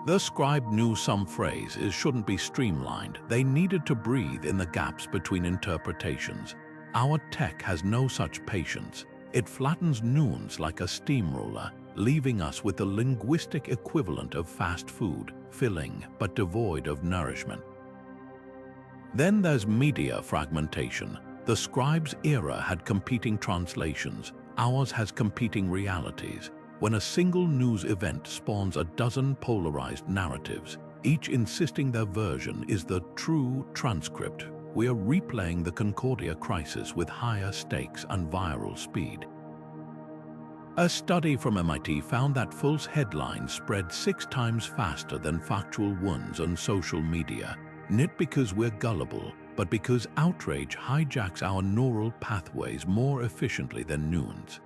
The scribe knew some phrases shouldn't be streamlined. They needed to breathe in the gaps between interpretations. Our tech has no such patience. It flattens nuance like a steamroller, leaving us with the linguistic equivalent of fast food, filling but devoid of nourishment. Then there's media fragmentation. The scribe's era had competing translations. Ours has competing realities. When a single news event spawns a dozen polarized narratives, each insisting their version is the true transcript, we are replaying the Concordia crisis with higher stakes and viral speed. A study from MIT found that false headlines spread 6 times faster than factual ones on social media, not because we're gullible, but because outrage hijacks our neural pathways more efficiently than nuance.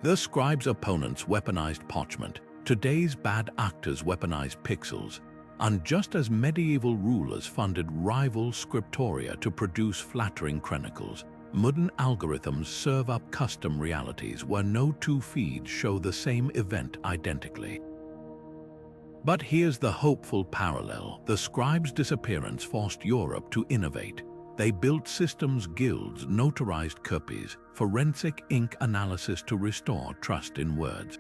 The scribe's opponents weaponized parchment, today's bad actors weaponize pixels, and just as medieval rulers funded rival scriptoria to produce flattering chronicles, modern algorithms serve up custom realities where no two feeds show the same event identically. But here's the hopeful parallel. The scribe's disappearance forced Europe to innovate. They built systems, guilds, notarized copies, forensic ink analysis to restore trust in words.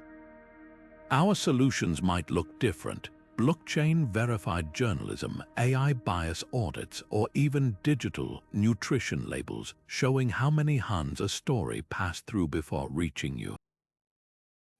Our solutions might look different, blockchain-verified journalism, AI bias audits, or even digital nutrition labels showing how many hands a story passed through before reaching you.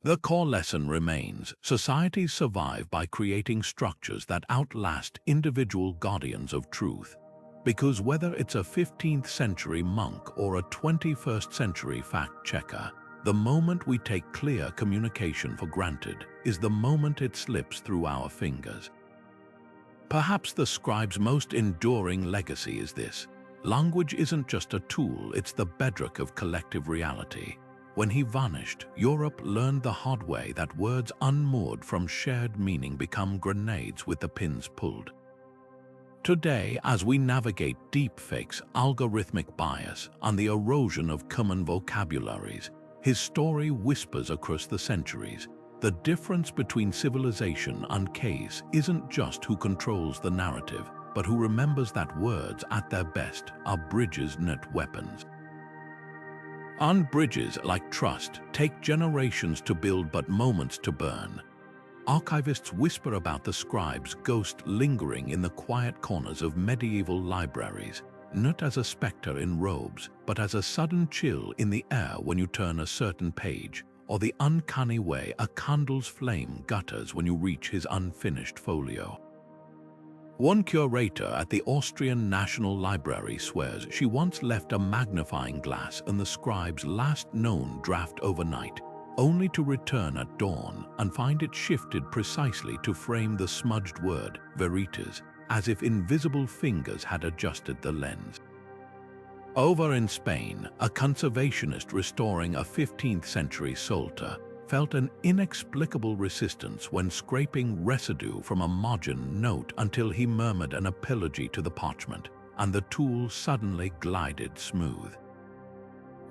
The core lesson remains: societies survive by creating structures that outlast individual guardians of truth. Because whether it's a 15th century monk or a 21st century fact-checker, the moment we take clear communication for granted is the moment it slips through our fingers. Perhaps the scribe's most enduring legacy is this: language isn't just a tool, it's the bedrock of collective reality. When he vanished, Europe learned the hard way that words unmoored from shared meaning become grenades with the pins pulled. Today, as we navigate deepfakes, algorithmic bias, and the erosion of common vocabularies, his story whispers across the centuries. The difference between civilization and chaos isn't just who controls the narrative, but who remembers that words at their best are bridges, not weapons. And bridges, like trust, take generations to build but moments to burn. Archivists whisper about the scribe's ghost lingering in the quiet corners of medieval libraries, not as a spectre in robes, but as a sudden chill in the air when you turn a certain page, or the uncanny way a candle's flame gutters when you reach his unfinished folio. One curator at the Austrian National Library swears she once left a magnifying glass in the scribe's last known draft overnight, only to return at dawn and find it shifted precisely to frame the smudged word veritas, as if invisible fingers had adjusted the lens. Over in Spain, a conservationist restoring a 15th century psalter felt an inexplicable resistance when scraping residue from a margin note until he murmured an apology to the parchment, and the tool suddenly glided smooth.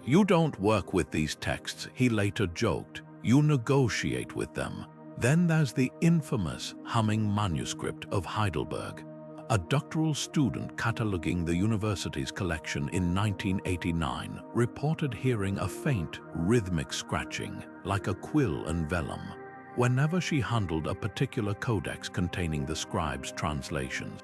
"You don't work with these texts," he later joked, "you negotiate with them." Then there's the infamous humming manuscript of Heidelberg. A doctoral student cataloging the university's collection in 1989 reported hearing a faint, rhythmic scratching, like a quill and vellum, whenever she handled a particular codex containing the scribe's translations.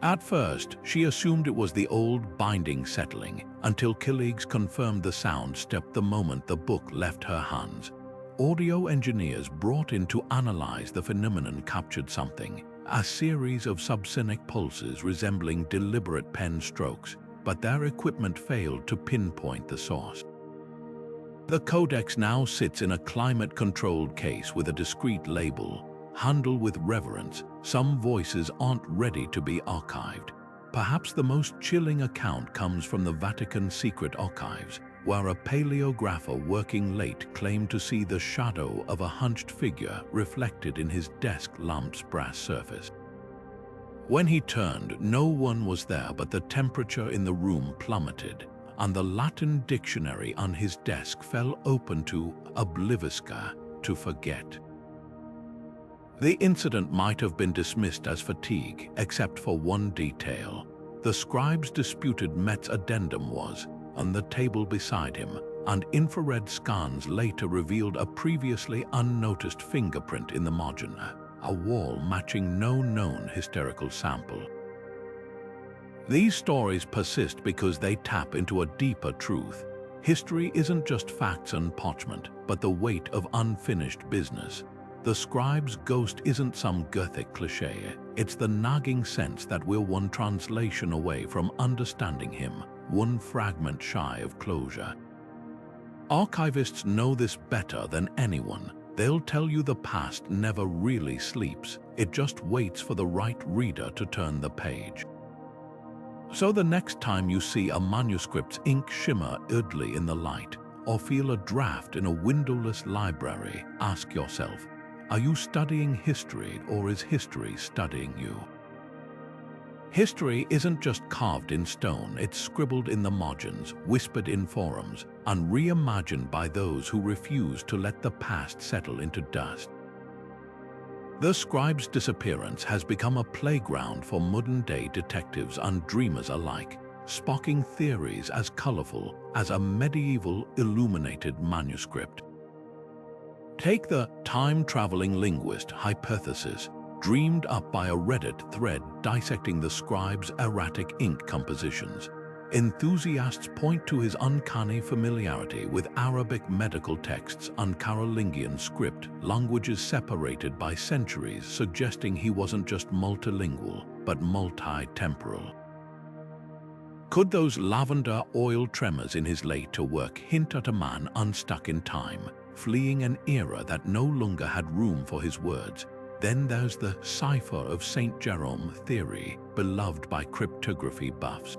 At first, she assumed it was the old binding settling, until colleagues confirmed the sound stepped the moment the book left her hands. Audio engineers brought in to analyze the phenomenon captured something: a series of subsonic pulses resembling deliberate pen strokes, but their equipment failed to pinpoint the source. The codex now sits in a climate-controlled case with a discreet label. Handle with reverence, some voices aren't ready to be archived. Perhaps the most chilling account comes from the Vatican secret archives, where a paleographer working late claimed to see the shadow of a hunched figure reflected in his desk lamp's brass surface. When he turned, no one was there, but the temperature in the room plummeted, and the Latin dictionary on his desk fell open to oblivisca, to forget. The incident might have been dismissed as fatigue, except for one detail. The scribe's disputed Met's addendum was on the table beside him, and infrared scans later revealed a previously unnoticed fingerprint in the margin, a wall matching no known historical sample. These stories persist because they tap into a deeper truth. History isn't just facts and parchment, but the weight of unfinished business. The scribe's ghost isn't some Gothic cliché, it's the nagging sense that we're one translation away from understanding him, one fragment shy of closure. Archivists know this better than anyone. They'll tell you the past never really sleeps, it just waits for the right reader to turn the page. So the next time you see a manuscript's ink shimmer oddly in the light, or feel a draft in a windowless library, ask yourself, are you studying history, or is history studying you? History isn't just carved in stone, it's scribbled in the margins, whispered in forums, and reimagined by those who refuse to let the past settle into dust. The scribe's disappearance has become a playground for modern-day detectives and dreamers alike, sparking theories as colorful as a medieval illuminated manuscript. Take the time-traveling linguist hypothesis. dreamed up by a Reddit thread dissecting the scribe's erratic ink compositions. Enthusiasts point to his uncanny familiarity with Arabic medical texts and Carolingian script, languages separated by centuries, suggesting he wasn't just multilingual, but multi-temporal. Could those lavender oil tremors in his later work hint at a man unstuck in time, fleeing an era that no longer had room for his words? Then there's the cipher of St. Jerome theory, beloved by cryptography buffs.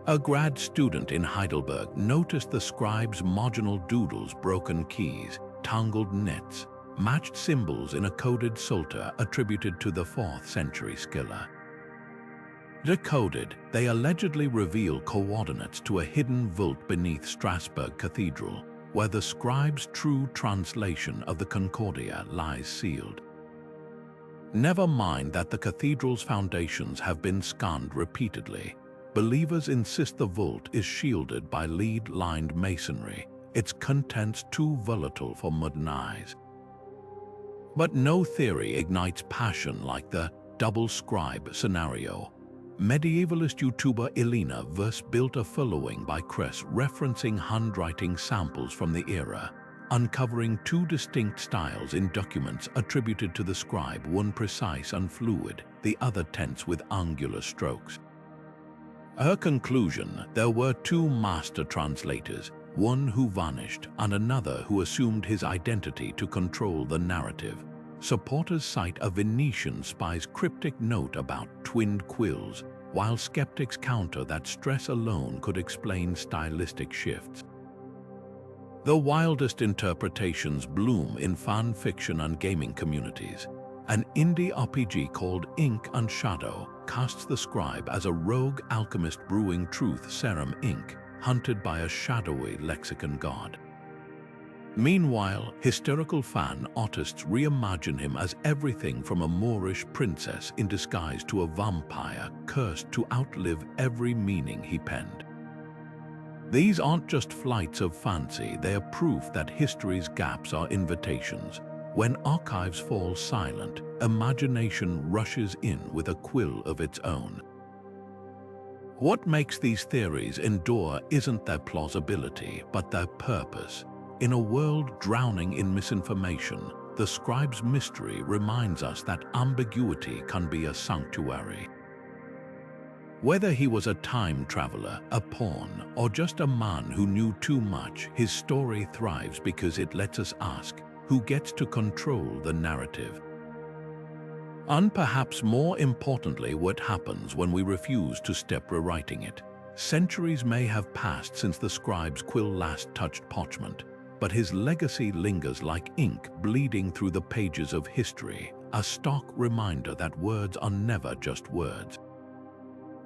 A grad student in Heidelberg noticed the scribe's marginal doodles, broken keys, tangled nets, matched symbols in a coded psalter attributed to the 4th century Scylla. Decoded, they allegedly reveal coordinates to a hidden vault beneath Strasbourg Cathedral, where the scribe's true translation of the Concordia lies sealed. Never mind that the cathedral's foundations have been scanned repeatedly. Believers insist the vault is shielded by lead-lined masonry, its contents too volatile for modern eyes. But no theory ignites passion like the double scribe scenario. Medievalist YouTuber Elena Verse built a following by Cress referencing handwriting samples from the era, uncovering 2 distinct styles in documents attributed to the scribe, one precise and fluid, the other tense with angular strokes. Her conclusion: there were 2 master translators, one who vanished and another who assumed his identity to control the narrative. Supporters cite a Venetian spy's cryptic note about twinned quills, while skeptics counter that stress alone could explain stylistic shifts. The wildest interpretations bloom in fan fiction and gaming communities. An indie RPG called Ink and Shadow casts the scribe as a rogue alchemist brewing truth serum ink, hunted by a shadowy lexicon god. Meanwhile, hysterical fan artists reimagine him as everything from a Moorish princess in disguise to a vampire cursed to outlive every meaning he penned. These aren't just flights of fancy, they are proof that history's gaps are invitations. When archives fall silent, imagination rushes in with a quill of its own. What makes these theories endure isn't their plausibility, but their purpose. In a world drowning in misinformation, the scribe's mystery reminds us that ambiguity can be a sanctuary. Whether he was a time traveler, a pawn, or just a man who knew too much, his story thrives because it lets us ask, who gets to control the narrative? And perhaps more importantly, what happens when we refuse to stop rewriting it? Centuries may have passed since the scribe's quill last touched parchment, but his legacy lingers like ink bleeding through the pages of history, a stark reminder that words are never just words.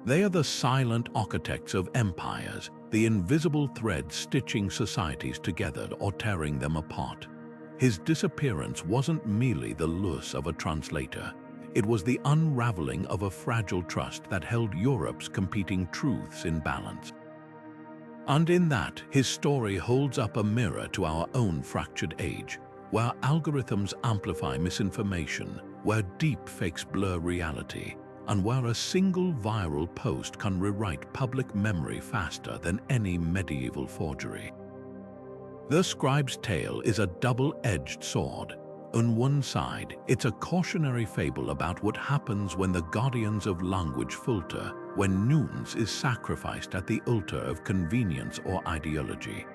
They are the silent architects of empires, the invisible threads stitching societies together or tearing them apart. His disappearance wasn't merely the loss of a translator. It was the unraveling of a fragile trust that held Europe's competing truths in balance. And in that, his story holds up a mirror to our own fractured age, where algorithms amplify misinformation, where deep fakes blur reality, and where a single viral post can rewrite public memory faster than any medieval forgery. The scribe's tale is a double-edged sword. On one side, it's a cautionary fable about what happens when the guardians of language falter, when nuance is sacrificed at the altar of convenience or ideology.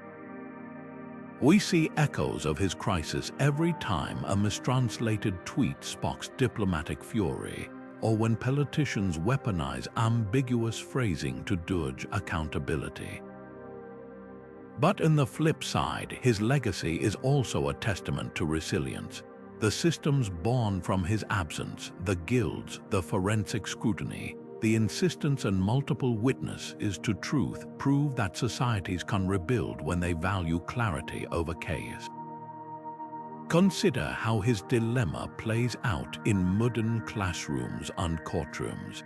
We see echoes of his crisis every time a mistranslated tweet sparks diplomatic fury, or when politicians weaponize ambiguous phrasing to dodge accountability. But on the flip side, his legacy is also a testament to resilience. The systems born from his absence, the guilds, the forensic scrutiny, the insistence on multiple witnesses to truth prove that societies can rebuild when they value clarity over chaos. Consider how his dilemma plays out in modern classrooms and courtrooms.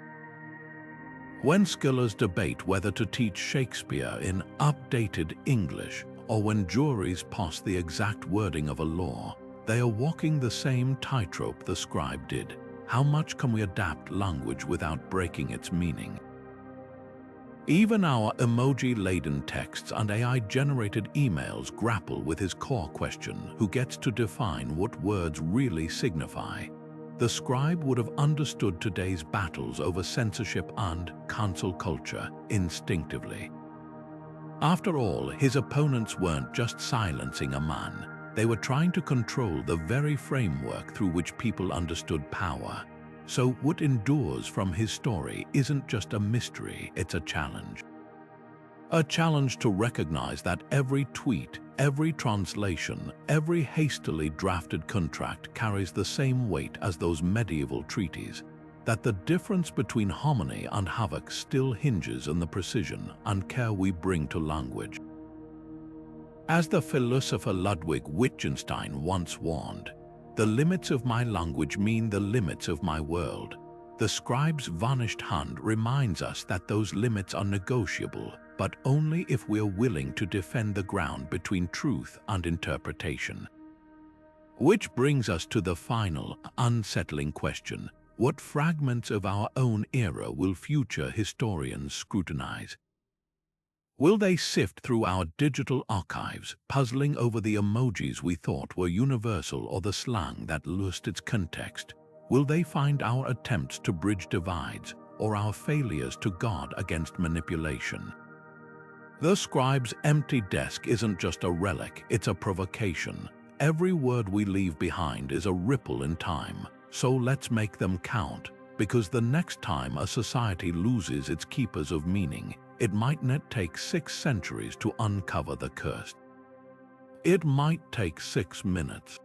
When scholars debate whether to teach Shakespeare in updated English, or when juries pass the exact wording of a law, They are walking the same tightrope the scribe did. How much can we adapt language without breaking its meaning? Even our emoji-laden texts and AI-generated emails grapple with his core question: who gets to define what words really signify? The scribe would have understood today's battles over censorship and cancel culture instinctively. After all, his opponents weren't just silencing a man. They were trying to control the very framework through which people understood power. So what endures from his story isn't just a mystery, it's a challenge. A challenge to recognize that every tweet, every translation, every hastily drafted contract carries the same weight as those medieval treaties, that the difference between harmony and havoc still hinges on the precision and care we bring to language. As the philosopher Ludwig Wittgenstein once warned, "The limits of my language mean the limits of my world." The scribe's vanished hand reminds us that those limits are negotiable, but only if we are willing to defend the ground between truth and interpretation. Which brings us to the final, unsettling question: what fragments of our own era will future historians scrutinize? Will they sift through our digital archives, puzzling over the emojis we thought were universal or the slang that lost its context? Will they find our attempts to bridge divides or our failures to guard against manipulation? The scribe's empty desk isn't just a relic, it's a provocation. Every word we leave behind is a ripple in time, so let's make them count, because the next time a society loses its keepers of meaning, it might not take 6 centuries to uncover the curse. It might take 6 minutes.